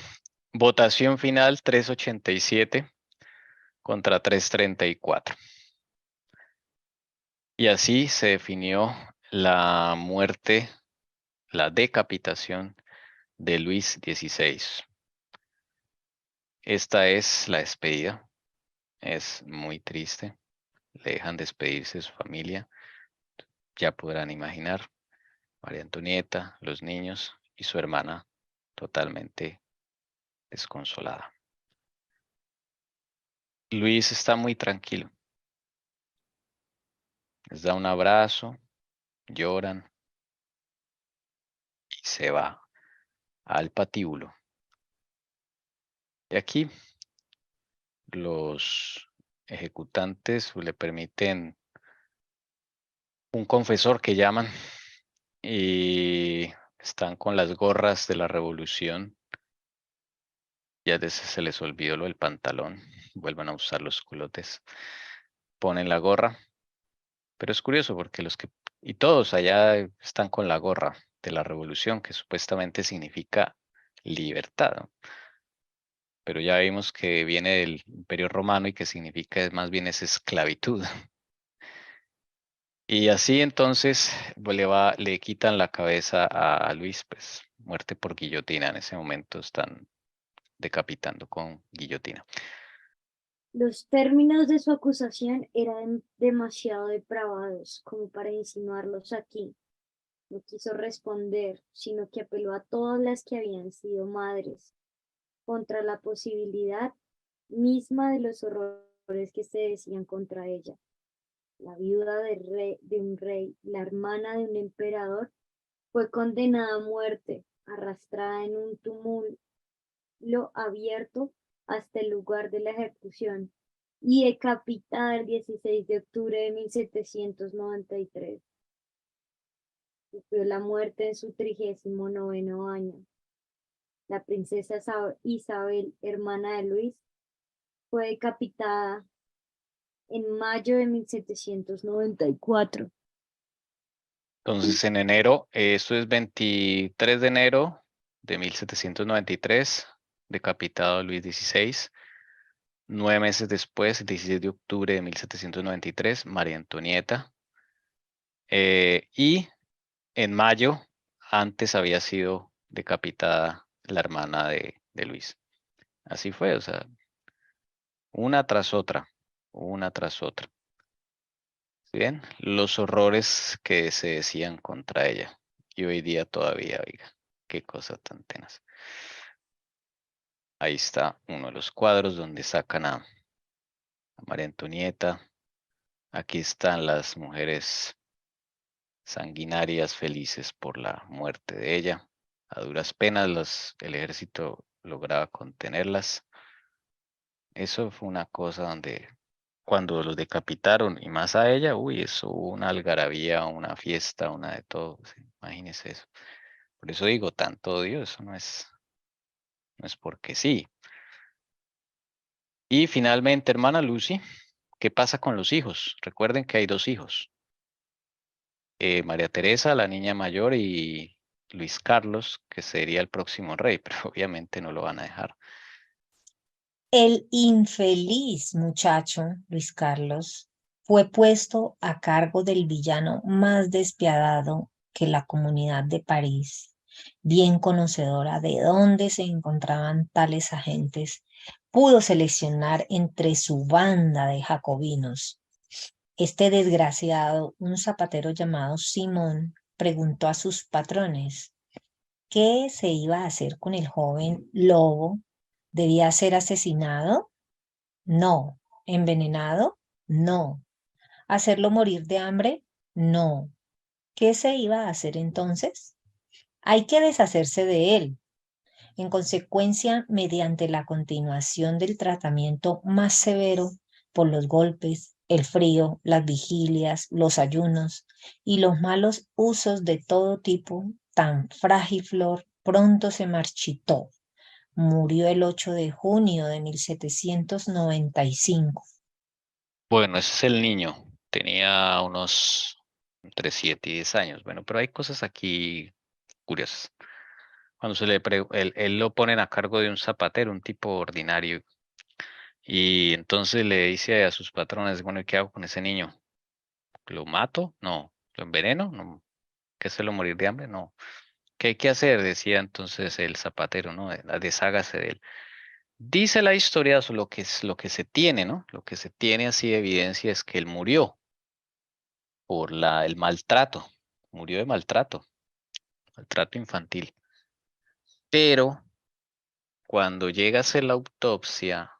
Votación final 387 contra 334. Y así se definió la muerte, la decapitación de Luis XVI. Esta es la despedida. Es muy triste. Le dejan despedirse de su familia. Ya podrán imaginar. María Antonieta, los niños y su hermana totalmente desconsolada. Luis está muy tranquilo. Les da un abrazo, lloran y se va al patíbulo. Y aquí los ejecutantes le permiten un confesor que llaman y están con las gorras de la revolución. Ya se les olvidó lo del pantalón. Vuelvan a usar los culotes. Ponen la gorra. Pero es curioso porque y todos allá están con la gorra de la revolución, que supuestamente significa libertad, ¿no? Pero ya vimos que viene del Imperio Romano y que significa más bien es esclavitud. Y así entonces pues, le quitan la cabeza a Luis, pues muerte por guillotina. En ese momento están decapitando con guillotina. Los términos de su acusación eran demasiado depravados como para insinuarlos aquí. No quiso responder, sino que apeló a todas las que habían sido madres, contra la posibilidad misma de los horrores que se decían contra ella. La viuda de un rey, la hermana de un emperador, fue condenada a muerte, arrastrada en un túmulo abierto hasta el lugar de la ejecución y decapitada el 16 de octubre de 1793. Sufrió la muerte en su 39º año. La princesa Isabel, hermana de Luis, fue decapitada en mayo de 1794. Entonces en enero, esto es 23 de enero de 1793, decapitado Luis XVI. 9 meses después, el 16 de octubre de 1793, María Antonieta. Y en mayo, antes había sido decapitada la hermana de Luis. Así fue, o sea, una tras otra, una tras otra. ¿Sí ven? Los horrores que se decían contra ella. Y hoy día todavía, oiga, qué cosa tan tenaz. Ahí está uno de los cuadros donde sacan a María Antonieta. Aquí están las mujeres sanguinarias felices por la muerte de ella. A duras penas el ejército lograba contenerlas. Eso fue una cosa donde cuando los decapitaron y más a ella, uy, eso hubo una algarabía, una fiesta, una de todo. Sí, imagínese eso. Por eso digo, tanto odio, eso no es porque sí. Y finalmente, hermana Lucy, ¿qué pasa con los hijos? Recuerden que hay dos hijos. María Teresa, la niña mayor, y Luis Carlos, que sería el próximo rey, pero obviamente no lo van a dejar. El infeliz muchacho, Luis Carlos, fue puesto a cargo del villano más despiadado que la comunidad de París, bien conocedora de dónde se encontraban tales agentes, pudo seleccionar entre su banda de jacobinos. Este desgraciado, un zapatero llamado Simón, preguntó a sus patrones qué se iba a hacer con el joven lobo. ¿Debía ser asesinado? No. ¿Envenenado? No. ¿Hacerlo morir de hambre? No. ¿Qué se iba a hacer entonces? Hay que deshacerse de él. En consecuencia, mediante la continuación del tratamiento más severo por los golpes, el frío, las vigilias, los ayunos y los malos usos de todo tipo, tan frágil flor pronto se marchitó. Murió el 8 de junio de 1795. Bueno, ese es el niño. Tenía unos entre 7 y 10 años. Bueno, pero hay cosas aquí curiosas. Cuando él lo ponen a cargo de un zapatero, un tipo ordinario, y entonces le dice a sus patrones, bueno, ¿y qué hago con ese niño? ¿Lo mato? No. ¿Lo enveneno? No. ¿Qué hacerlo morir de hambre? No. ¿Qué hay que hacer? Decía entonces el zapatero, ¿no? Deshágase de él. Dice la historia, o lo que se tiene, ¿no? Lo que se tiene así de evidencia es que él murió por el maltrato. Murió de maltrato infantil. Pero cuando llega a hacer la autopsia,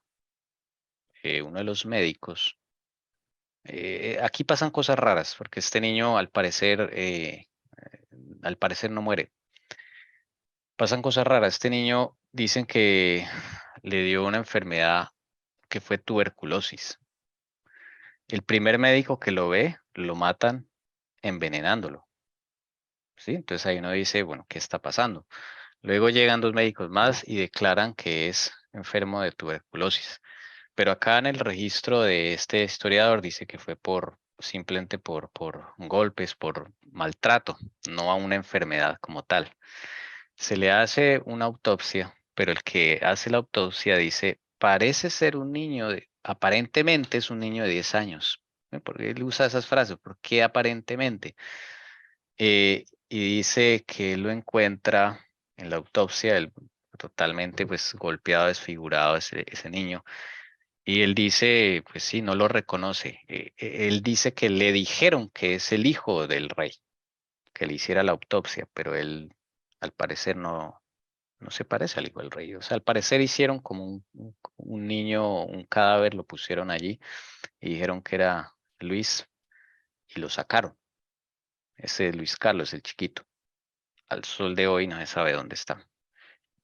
uno de los médicos, aquí pasan cosas raras, porque este niño al parecer no muere. Pasan cosas raras. Este niño dicen que le dio una enfermedad que fue tuberculosis. El primer médico que lo ve, lo matan envenenándolo. ¿Sí? Entonces ahí uno dice, bueno, ¿qué está pasando? Luego llegan dos médicos más y declaran que es enfermo de tuberculosis. Pero acá en el registro de este historiador dice que fue simplemente por golpes, por maltrato, no a una enfermedad como tal. Se le hace una autopsia, pero el que hace la autopsia dice, parece ser un niño, aparentemente es un niño de 10 años. ¿Por qué él usa esas frases? ¿Por qué aparentemente? Y dice que él lo encuentra en la autopsia, él totalmente pues golpeado, desfigurado ese niño. Y él dice, pues sí, no lo reconoce. Él dice que le dijeron que es el hijo del rey, que le hiciera la autopsia, pero él al parecer no se parece al hijo del rey. O sea, al parecer hicieron como un niño, un cadáver, lo pusieron allí y dijeron que era Luis y lo sacaron. Ese es Luis Carlos, el chiquito. Al sol de hoy no se sabe dónde está.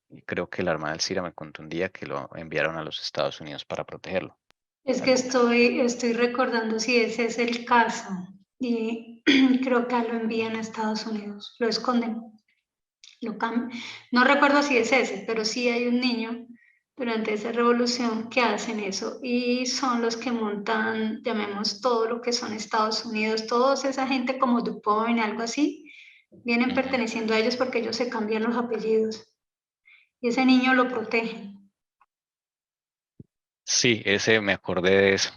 Y creo que la hermana Elcira me contó un día que lo enviaron a los Estados Unidos para protegerlo. Es que estoy recordando si ese es el caso y creo que lo envían a Estados Unidos, lo esconden, no recuerdo si es ese, pero sí hay un niño durante esa revolución que hacen eso y son los que montan, llamemos todo lo que son Estados Unidos, toda esa gente como Dupont, algo así, vienen Ujú. perteneciendo a ellos porque ellos se cambian los apellidos y ese niño lo protegen. Sí, ese me acordé de eso.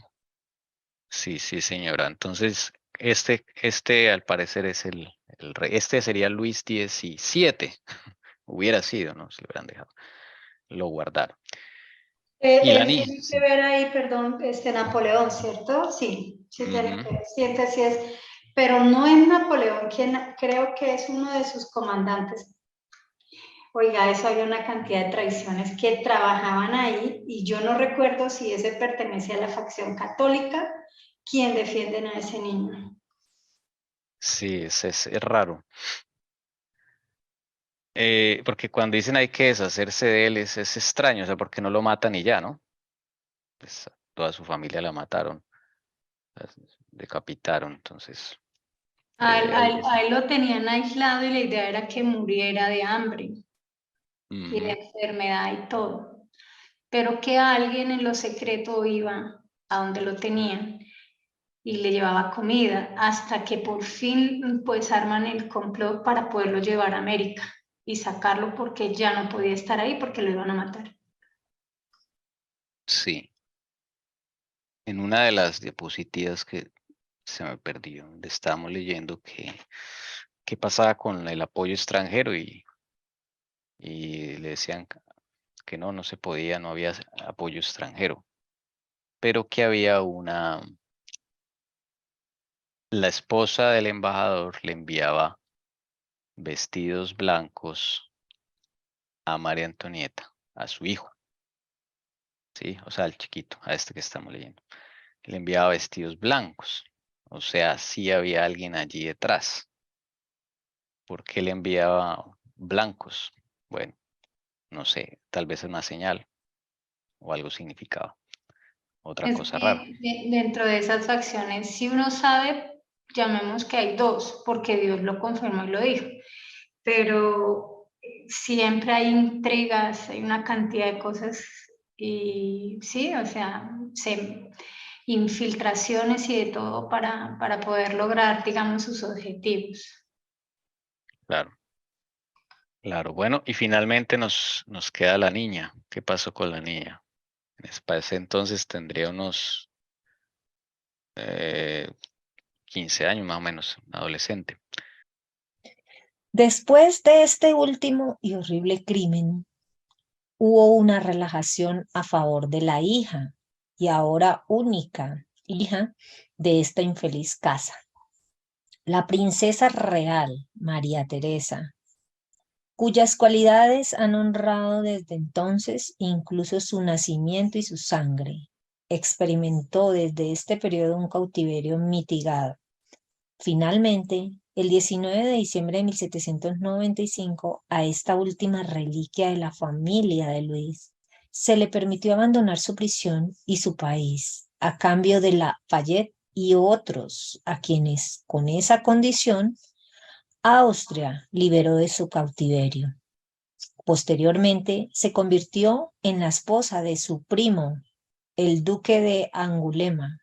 Sí, sí, señora. Entonces, este al parecer es el rey. Este sería Luis XVII. Hubiera sido, ¿no? Se lo hubieran dejado. Lo guardaron. Y la Tiene niña, que sí. ver ahí, perdón, Napoleón, ¿cierto? Sí, sí, tiene Ujú. que ver, siempre sí es, pero no es Napoleón quien creo que es uno de sus comandantes. Oiga, eso había una cantidad de traiciones que trabajaban ahí y yo no recuerdo si ese pertenece a la facción católica, quien defienden a ese niño. Sí, es raro. Porque cuando dicen hay que deshacerse de él es extraño, o sea, porque no lo matan y ya, ¿no? Pues a toda su familia la mataron, la decapitaron, entonces A ahí él, es. a él lo tenían aislado y la idea era que muriera de hambre y de Ujú. enfermedad y todo. Pero que alguien en lo secreto iba a donde lo tenían y le llevaba comida, hasta que por fin pues arman el complot para poderlo llevar a América y sacarlo porque ya no podía estar ahí porque lo iban a matar. Sí, en una de las diapositivas que se me perdió, donde estábamos leyendo que qué pasaba con el apoyo extranjero y le decían que no se podía, no había apoyo extranjero, pero que había la esposa del embajador le enviaba vestidos blancos a María Antonieta, a su hijo, ¿sí? O sea, al chiquito, a este que estamos leyendo. Le enviaba vestidos blancos, o sea, sí había alguien allí detrás. ¿Por qué le enviaba blancos? Bueno, no sé, tal vez una señal o algo significaba. Otra Es cosa rara. que dentro de esas facciones, si uno sabe, llamemos que hay dos, porque Dios lo confirmó y lo dijo, pero siempre hay intrigas, hay una cantidad de cosas y sí, o sea, infiltraciones y de todo para poder lograr, digamos, sus objetivos. Claro, claro. Bueno, y finalmente nos queda la niña. ¿Qué pasó con la niña? Para ese entonces tendría unos 15 años más o menos, adolescente. Después de este último y horrible crimen, hubo una relajación a favor de la hija y ahora única hija de esta infeliz casa. La princesa real, María Teresa, cuyas cualidades han honrado desde entonces incluso su nacimiento y su sangre, experimentó desde este periodo un cautiverio mitigado. Finalmente, el 19 de diciembre de 1795, a esta última reliquia de la familia de Luis, se le permitió abandonar su prisión y su país a cambio de Lafayette y otros a quienes, con esa condición, Austria liberó de su cautiverio. Posteriormente, se convirtió en la esposa de su primo, el duque de Angulema,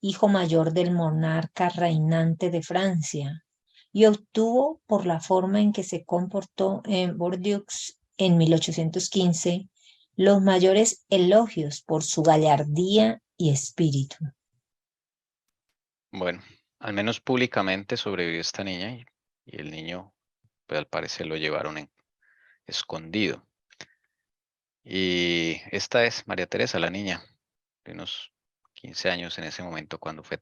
hijo mayor del monarca reinante de Francia, y obtuvo, por la forma en que se comportó en Bordeaux en 1815, los mayores elogios por su gallardía y espíritu. Bueno, al menos públicamente sobrevivió esta niña y el niño, pues al parecer lo llevaron escondido. Y esta es María Teresa, la niña, de unos 15 años en ese momento cuando fue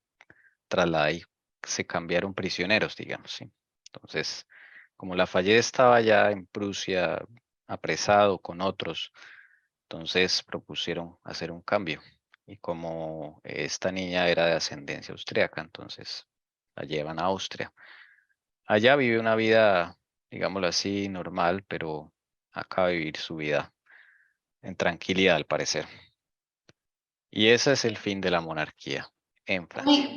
trasladada y se cambiaron prisioneros, digamos, ¿sí? Entonces, como Lafayette estaba ya en Prusia apresado con otros, entonces propusieron hacer un cambio. Y como esta niña era de ascendencia austríaca, entonces la llevan a Austria. Allá vive una vida, digámoslo así, normal, pero acaba de vivir su vida en tranquilidad, al parecer. Y ese es el fin de la monarquía en Francia.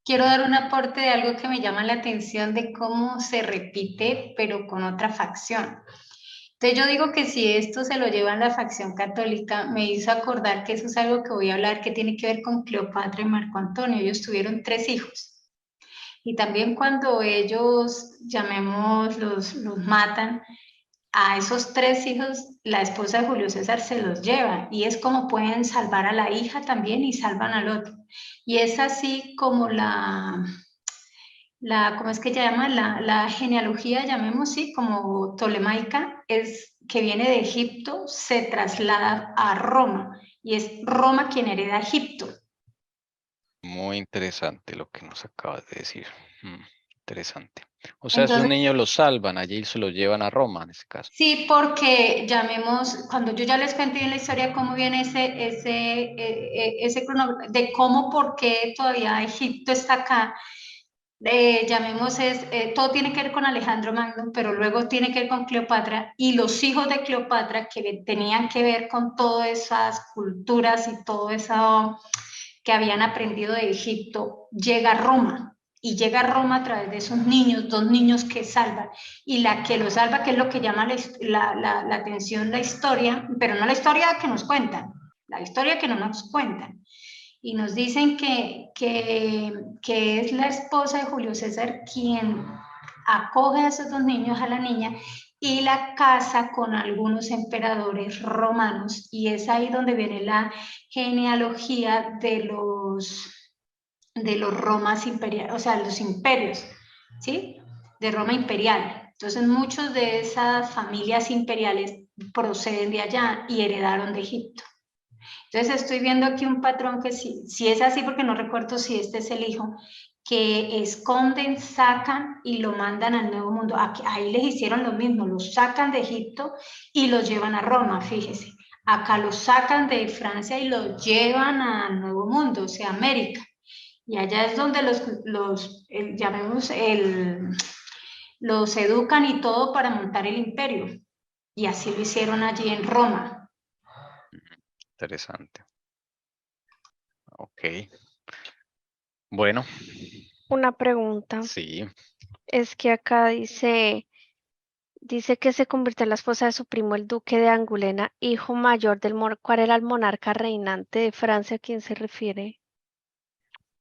Quiero dar un aporte de algo que me llama la atención de cómo se repite, pero con otra facción. Entonces yo digo que si esto se lo llevan la facción católica, me hizo acordar que eso es algo que voy a hablar que tiene que ver con Cleopatra y Marco Antonio. Ellos tuvieron 3 hijos. Y también cuando ellos, llamémoslos, los matan, a esos 3 hijos, la esposa de Julio César se los lleva y es como pueden salvar a la hija también y salvan al otro. Y es así como ¿cómo es que se llama? La genealogía, llamemos, sí, como tolemaica, es que viene de Egipto se traslada a Roma y es Roma quien hereda Egipto. Muy interesante lo que nos acabas de decir. Interesante. O sea, esos Entonces, niños los salvan allí y se los llevan a Roma en ese caso. sí, porque llamemos, cuando yo ya les conté en la historia cómo viene ese cronograma, de cómo, por qué todavía Egipto está acá, llamemos todo tiene que ver con Alejandro Magno, pero luego tiene que ver con Cleopatra y los hijos de Cleopatra que tenían que ver con todas esas culturas y todo eso que habían aprendido de Egipto, llega a Roma. Y llega a Roma a través de esos niños, 2 niños que salvan. Y la que lo salva, que es lo que llama la atención, la historia, pero no la historia que nos cuentan, la historia que no nos cuentan. Y nos dicen que es la esposa de Julio César quien acoge a esos 2 niños, a la niña, y la casa con algunos emperadores romanos. Y es ahí donde viene la genealogía de los Romas imperiales, o sea, los imperios, ¿sí? De Roma imperial. Entonces, muchos de esas familias imperiales proceden de allá y heredaron de Egipto. Entonces, estoy viendo aquí un patrón que si es así, porque no recuerdo si este es el hijo, que esconden, sacan y lo mandan al Nuevo Mundo. Aquí, ahí les hicieron lo mismo, los sacan de Egipto y los llevan a Roma, fíjese. Acá los sacan de Francia y los llevan al Nuevo Mundo, o sea, América. Y allá es donde los educan y todo para montar el imperio. Y así lo hicieron allí en Roma. Interesante. Ok. Bueno, Una pregunta. sí. Es que acá dice que se convirtió en la esposa de su primo el duque de Angulema, hijo mayor del ¿Cuál era el monarca reinante de Francia? ¿A quién se refiere?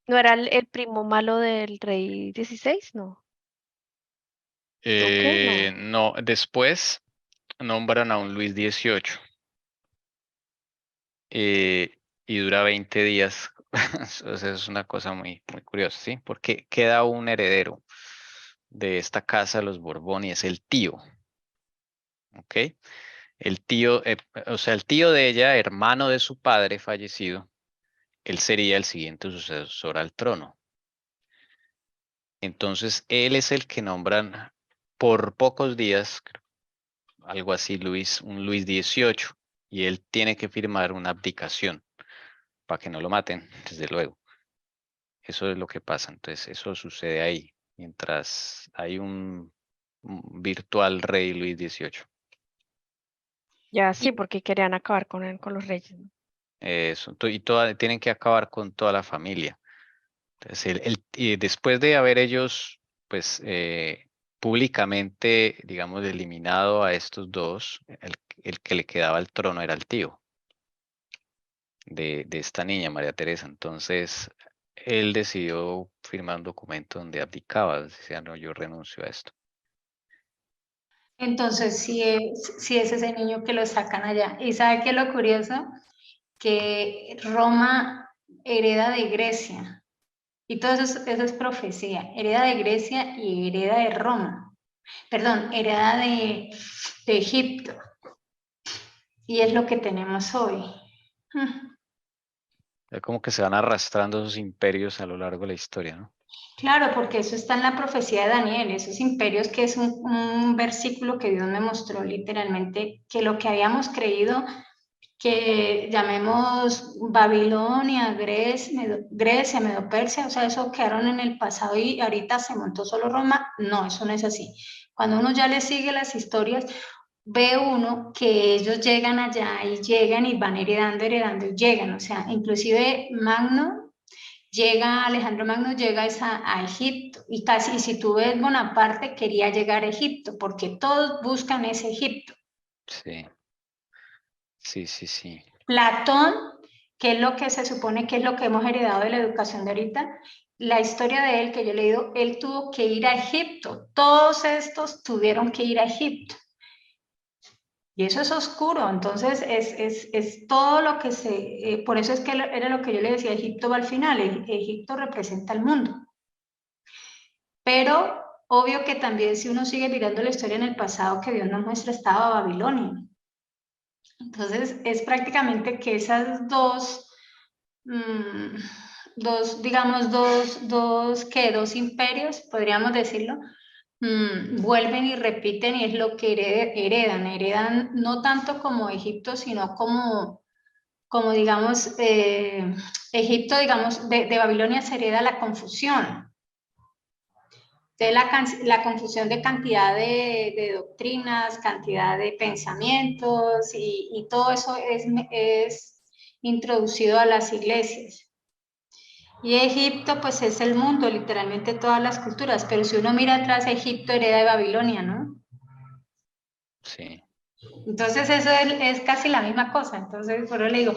¿No era el primo malo del rey 16? No. ¿Duque? No. No, después nombran a un Luis XVIII y dura 20 días. O sea, es una cosa muy, muy curiosa, ¿sí? Porque queda un heredero de esta casa, los Borbón, y es el tío. ¿Ok? El tío, o sea, el tío de ella, hermano de su padre fallecido, él sería el siguiente sucesor al trono. Entonces, él es el que nombran por pocos días, algo así, un Luis XVIII, y él tiene que firmar una abdicación para que no lo maten, desde luego. Eso es lo que pasa. Entonces, eso sucede ahí, mientras hay un virtual rey Luis XVIII. Ya sí, porque querían acabar con los reyes, ¿no? Eso, tienen que acabar con toda la familia. Entonces, y después de haber ellos, pues, públicamente, digamos, eliminado a estos dos, el que le quedaba el trono era el tío de esta niña, María Teresa. Entonces, él decidió firmar un documento donde abdicaba, decía, no, yo renuncio a esto. Entonces, sí es ese niño que lo sacan allá. ¿Y sabe qué es lo curioso? Que Roma hereda de Grecia. Y todo eso es profecía. Hereda de Grecia y hereda de Roma. Perdón, hereda de Egipto. Y es lo que tenemos hoy. Es como que se van arrastrando esos imperios a lo largo de la historia, ¿no? Claro, porque eso está en la profecía de Daniel, esos imperios, que es un versículo que Dios me mostró literalmente, que lo que habíamos creído que llamemos Babilonia, Grecia, Medo-Persia, o sea, eso quedaron en el pasado y ahorita se montó solo Roma. No, eso no es así. Cuando uno ya le sigue las historias, ve uno que ellos llegan allá y llegan y van heredando y llegan. O sea, inclusive Alejandro Magno llega a Egipto y casi, si tú ves Bonaparte, quería llegar a Egipto porque todos buscan ese Egipto. Sí, sí, sí, sí. Platón, que es lo que se supone que es lo que hemos heredado de la educación de ahorita, la historia de él que yo he leído, él tuvo que ir a Egipto, todos estos tuvieron que ir a Egipto. Y eso es oscuro, entonces es todo lo que por eso es que era lo que yo le decía, Egipto va al final, Egipto representa el mundo. Pero obvio que también si uno sigue mirando la historia en el pasado que Dios nos muestra, estaba Babilonia. Entonces es prácticamente que esas dos, digamos, dos imperios, podríamos decirlo, vuelven y repiten y es lo que heredan no tanto como Egipto, sino como digamos, Egipto, digamos, de Babilonia se hereda la confusión. La confusión de cantidad de doctrinas, cantidad de pensamientos y todo eso es introducido a las iglesias. Y Egipto pues es el mundo, literalmente todas las culturas, pero si uno mira atrás, Egipto hereda de Babilonia, ¿no? Sí. Entonces eso es casi la misma cosa, entonces por eso le digo,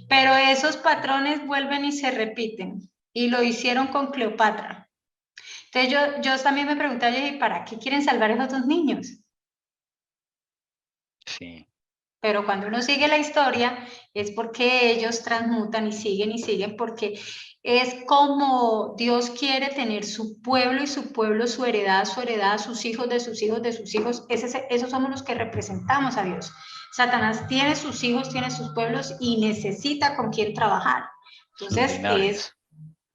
pero esos patrones vuelven y se repiten, y lo hicieron con Cleopatra. Entonces yo también me preguntaba, ¿y para qué quieren salvar a esos dos niños? Sí. Pero cuando uno sigue la historia es porque ellos transmutan y siguen, porque es como Dios quiere tener su pueblo y su pueblo, su heredad, sus hijos de sus hijos de sus hijos. Esos somos los que representamos a Dios. Satanás tiene sus hijos, tiene sus pueblos y necesita con quién trabajar. Sus Entonces es linajes,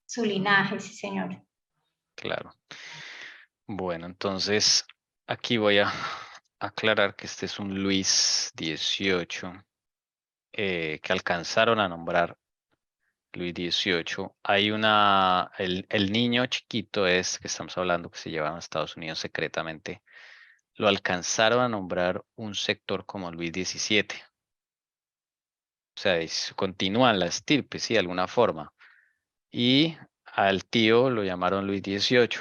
su linaje, sí señor. claro. Bueno, entonces aquí voy a aclarar que este es un Luis XVIII que alcanzaron a nombrar Luis XVIII. Hay el niño chiquito es que estamos hablando que se llevan a Estados Unidos secretamente, lo alcanzaron a nombrar un sector como Luis XVII. O sea, continúan la estirpe, sí, de alguna forma. Y al tío lo llamaron Luis XVIII.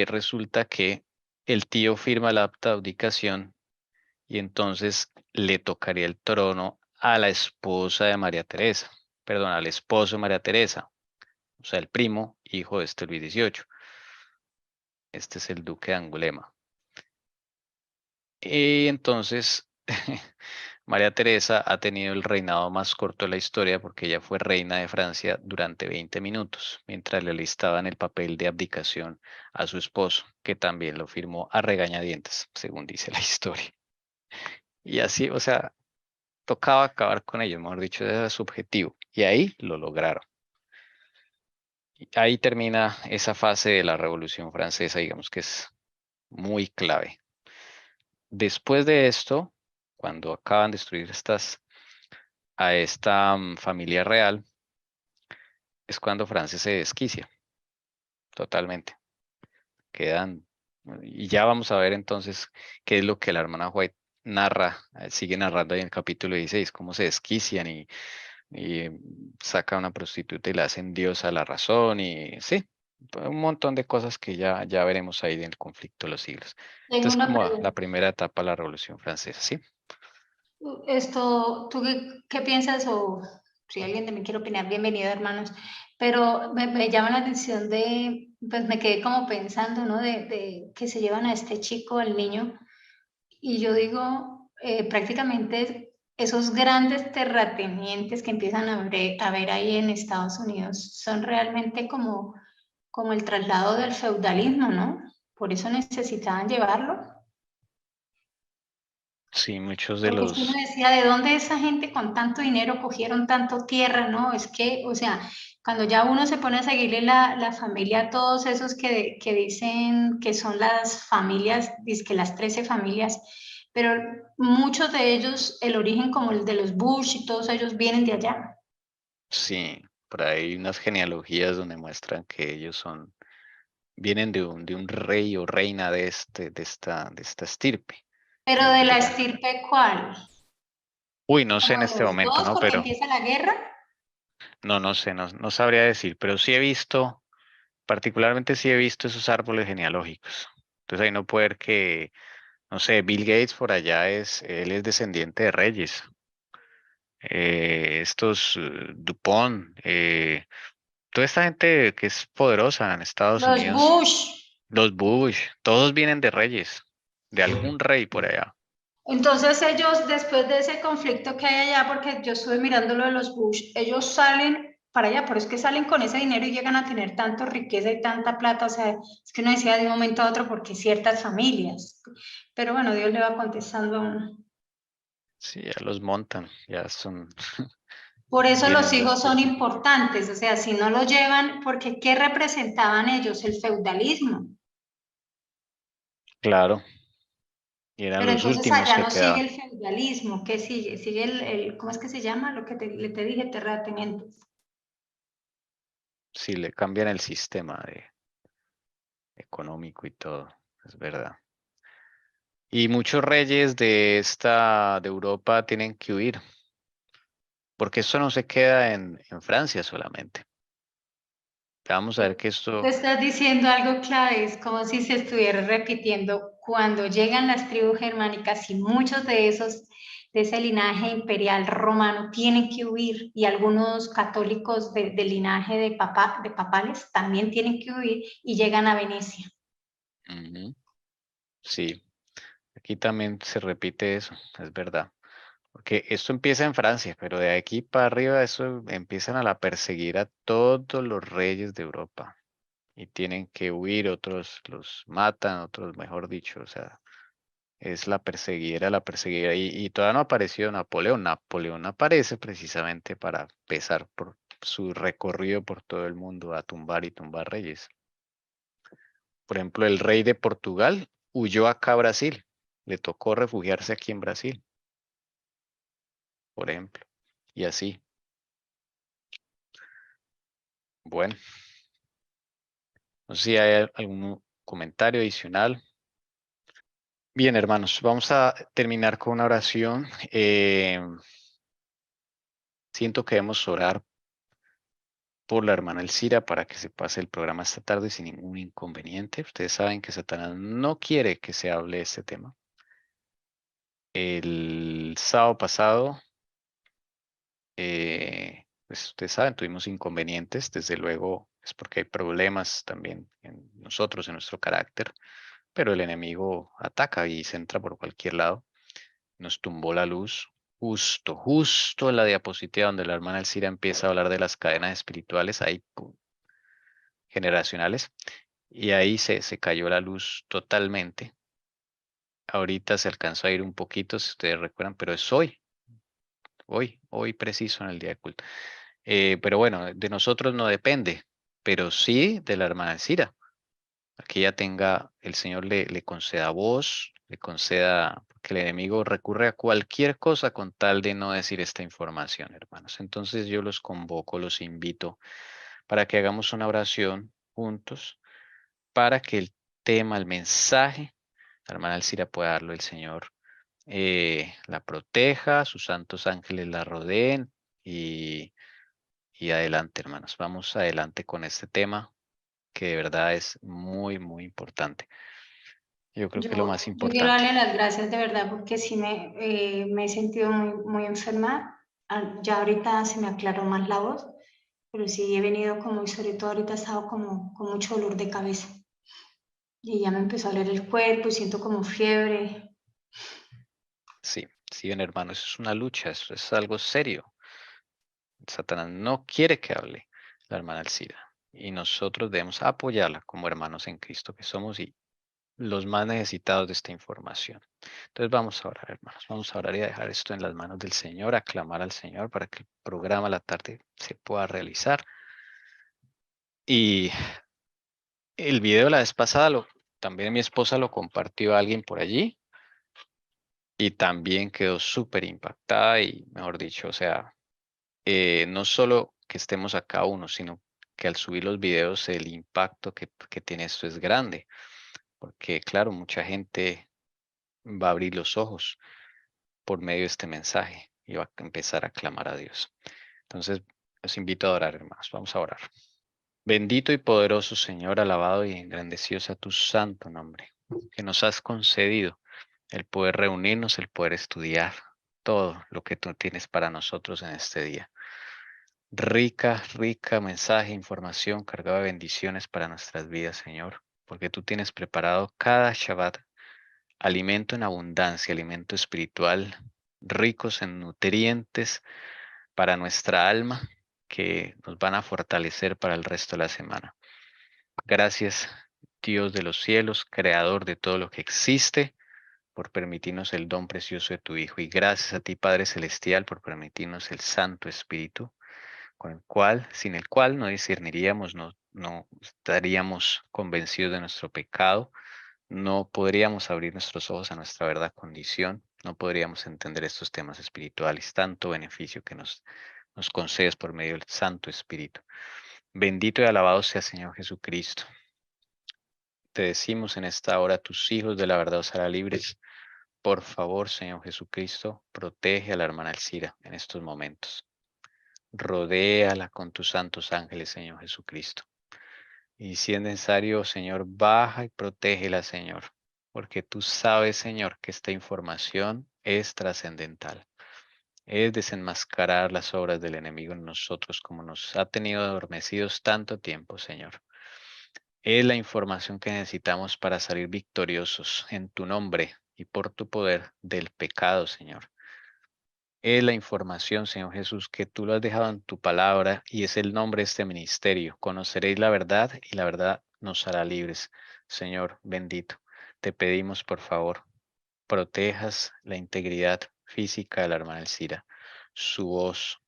Resulta que el tío firma la acta de abdicación y entonces le tocaría el trono a la esposa de María Teresa, perdón, al esposo de María Teresa, o sea, el primo, hijo de este Luis XVIII. Este es el duque de Angulema. Y entonces, María Teresa ha tenido el reinado más corto de la historia porque ella fue reina de Francia durante 20 minutos, mientras le listaban el papel de abdicación a su esposo, que también lo firmó a regañadientes, según dice la historia. Y así, o sea, tocaba acabar con ellos, mejor dicho, ese era su objetivo. Y ahí lo lograron. Y ahí termina esa fase de la Revolución Francesa, digamos que es muy clave. Después de esto, cuando acaban de destruir a esta familia real, es cuando Francia se desquicia totalmente. Quedan, y ya vamos a ver entonces qué es lo que la hermana White narra, sigue narrando ahí en el capítulo 16, cómo se desquician y saca a una prostituta y la hacen diosa a la razón y sí, un montón de cosas que ya veremos ahí en el conflicto de los siglos. Tengo Entonces, una como la pregunta. primera etapa de la Revolución Francesa, ¿sí? ¿Tú qué piensas? O si alguien también quiere opinar, bienvenido, hermanos. Pero me llama la atención pues me quedé como pensando, ¿no? De que se llevan a este chico, al niño, y yo digo, prácticamente esos grandes terratenientes que empiezan a ver ahí en Estados Unidos son realmente como el traslado del feudalismo, ¿no? Por eso necesitaban llevarlo. Sí, muchos de Porque si uno los, decía, ¿de dónde esa gente con tanto dinero cogieron tanto tierra? No, es que, o sea, cuando ya uno se pone a seguirle la familia a todos esos que dicen que son las familias, que las 13 familias, pero muchos de ellos, el origen como el de los Bush y todos ellos vienen de allá. sí, por ahí hay unas genealogías donde muestran que ellos vienen de un rey o reina de esta estirpe. Pero de la estirpe, ¿cuál? Uy, no sé en ¿Como este los momento, dos ¿no? porque Pero empieza la guerra? no sé, no sabría decir, pero sí he visto, particularmente sí he visto esos árboles genealógicos. Entonces ahí no puede ver que, no sé, Bill Gates por allá él es descendiente de reyes. Estos DuPont, toda esta gente que es poderosa en Estados Los Unidos, Bush. los Bush, todos vienen de reyes, de algún rey por allá. Entonces ellos, después de ese conflicto que hay allá, porque yo estuve mirando lo de los Bush, ellos salen para allá, pero es que salen con ese dinero y llegan a tener tanta riqueza y tanta plata, o sea, es que uno decía de un momento a otro porque ciertas familias, pero bueno, Dios le va contestando a uno. Sí, ya los montan, ya son, Por eso los vienen hijos son después. importantes, o sea, si no los llevan, porque ¿qué representaban ellos? El feudalismo. Claro, y eran Pero los entonces últimos allá que no sigue quedaban. el feudalismo, ¿qué sigue? Sigue ¿cómo es que se llama? Lo que te dije, terratenientes. Sí, le cambian el sistema económico y todo, es verdad. Y muchos reyes de Europa tienen que huir, porque esto no se queda en Francia solamente. Vamos a ver que Tú esto, estás diciendo algo clave, es como si se estuviera repitiendo cuando llegan las tribus germánicas y muchos de esos, de ese linaje imperial romano, tienen que huir y algunos católicos del linaje de papales también tienen que huir y llegan a Venecia. ujú, sí, aquí también se repite eso, es verdad. Porque esto empieza en Francia, pero de aquí para arriba eso empiezan a la perseguir a todos los reyes de Europa. Y tienen que huir, otros los matan, otros, mejor dicho, o sea, es la perseguida, y todavía no apareció Napoleón. Napoleón aparece precisamente para empezar por su recorrido por todo el mundo a tumbar y tumbar reyes. Por ejemplo, el rey de Portugal huyó acá a Brasil, le tocó refugiarse aquí en Brasil, por ejemplo, y así. Bueno, no sé si hay algún comentario adicional. Bien, hermanos, vamos a terminar con una oración. Siento que debemos orar por la hermana Elcira para que se pase el programa esta tarde sin ningún inconveniente. Ustedes saben que Satanás no quiere que se hable de este tema. El sábado pasado, pues ustedes saben, tuvimos inconvenientes. Desde luego es porque hay problemas también en nosotros, en nuestro carácter, pero el enemigo ataca y se entra por cualquier lado. Nos tumbó la luz. Justo en la diapositiva donde la hermana Elcira empieza a hablar de las cadenas espirituales, ahí, pum, generacionales, y ahí se cayó la luz totalmente. Ahorita se alcanzó a ir un poquito, si ustedes recuerdan, pero es hoy preciso en el día de culto. Pero bueno, de nosotros no depende, pero sí de la hermana Elcira. Que ella tenga, el Señor le conceda voz, le conceda, que el enemigo recurre a cualquier cosa con tal de no decir esta información, hermanos. Entonces yo los convoco, los invito para que hagamos una oración juntos, para que el tema, el mensaje, la hermana Elcira pueda darlo el Señor, la proteja, sus santos ángeles la rodeen y adelante, hermanos. Vamos adelante con este tema que de verdad es muy, muy importante. Yo creo que es lo más Yo quiero importante. darle las gracias de verdad porque sí me he sentido muy enferma. Ya ahorita se me aclaró más la voz, pero sí he venido como, y sobre todo ahorita he estado como con mucho dolor de cabeza. Y ya me empezó a doler el cuerpo y siento como fiebre. Sí, sí, bien, hermano, eso es una lucha, eso es algo serio. Satanás no quiere que hable la hermana Elcira y nosotros debemos apoyarla como hermanos en Cristo que somos y los más necesitados de esta información. Entonces vamos a orar, hermanos, vamos a orar y a dejar esto en las manos del Señor, a clamar al Señor para que el programa a la tarde se pueda realizar. Y el video la vez pasada, también mi esposa lo compartió a alguien por allí y también quedó súper impactada y, mejor dicho, o sea, no solo que estemos acá uno, sino que al subir los videos el impacto que tiene esto es grande, porque claro, mucha gente va a abrir los ojos por medio de este mensaje y va a empezar a clamar a Dios. Entonces, los invito a orar, hermanos. Vamos a orar. Bendito y poderoso Señor, alabado y engrandecido sea tu santo nombre, que nos has concedido el poder reunirnos, el poder estudiar todo lo que tú tienes para nosotros en este día. Rica mensaje, información cargada de bendiciones para nuestras vidas, Señor, porque tú tienes preparado cada Shabbat alimento en abundancia, alimento espiritual, ricos en nutrientes para nuestra alma que nos van a fortalecer para el resto de la semana. Gracias, Dios de los cielos, creador de todo lo que existe, por permitirnos el don precioso de tu Hijo. Y gracias a ti, Padre Celestial, por permitirnos el Santo Espíritu, sin el cual no discerniríamos, no estaríamos convencidos de nuestro pecado, no podríamos abrir nuestros ojos a nuestra verdad condición, no podríamos entender estos temas espirituales, tanto beneficio que nos concedes por medio del Santo Espíritu. Bendito y alabado sea Señor Jesucristo. Te decimos en esta hora, tus hijos de la verdad os hará libres. Por favor, Señor Jesucristo, protege a la hermana Elcira en estos momentos. Rodéala con tus santos ángeles, Señor Jesucristo. Y si es necesario, Señor, baja y protégela, Señor, porque tú sabes, Señor, que esta información es trascendental. Es desenmascarar las obras del enemigo en nosotros, como nos ha tenido adormecidos tanto tiempo, Señor. Es la información que necesitamos para salir victoriosos en tu nombre y por tu poder del pecado, Señor. Es la información, Señor Jesús, que tú lo has dejado en tu palabra y es el nombre de este ministerio. Conoceréis la verdad y la verdad nos hará libres. Señor bendito, te pedimos por favor, protejas la integridad física de la hermana Elcira, su voz.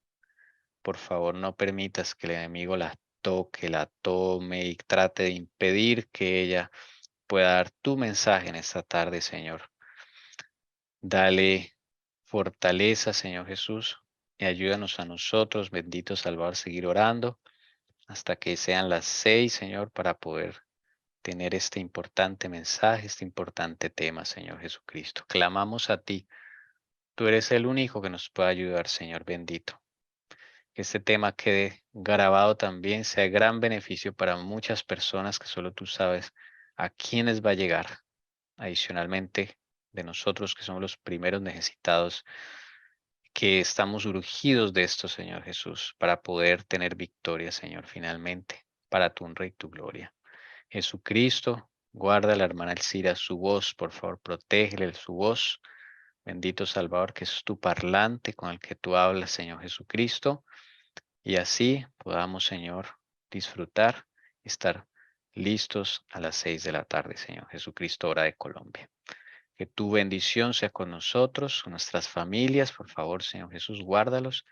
Por favor, no permitas que el enemigo la toque, la tome y trate de impedir que ella pueda dar tu mensaje en esta tarde, Señor. Dale fortaleza, Señor Jesús, y ayúdanos a nosotros, bendito Salvador, seguir orando hasta que sean las 6, Señor, para poder tener este importante mensaje, este importante tema, Señor Jesucristo. Clamamos a ti. Tú eres el único que nos puede ayudar, Señor bendito. Que este tema quede grabado también, sea de gran beneficio para muchas personas que solo tú sabes a quiénes va a llegar. Adicionalmente, de nosotros que somos los primeros necesitados, que estamos urgidos de esto, Señor Jesús, para poder tener victoria, Señor, finalmente, para tu honra y tu gloria. Jesucristo, guarda a la hermana Elcira su voz, por favor, protégele su voz. Bendito Salvador, que es tu parlante con el que tú hablas, Señor Jesucristo. Y así podamos, Señor, disfrutar, estar listos a las 6 de la tarde, Señor Jesucristo, hora de Colombia. Que tu bendición sea con nosotros, con nuestras familias. Por favor, Señor Jesús, guárdalos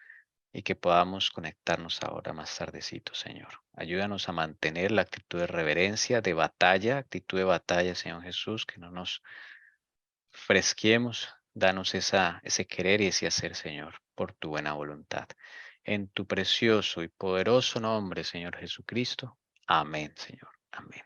y que podamos conectarnos ahora más tardecito, Señor. Ayúdanos a mantener la actitud de reverencia, de batalla, actitud de batalla, Señor Jesús, que no nos fresquemos. Danos ese querer y ese hacer, Señor, por tu buena voluntad. En tu precioso y poderoso nombre, Señor Jesucristo. Amén, Señor. Amén.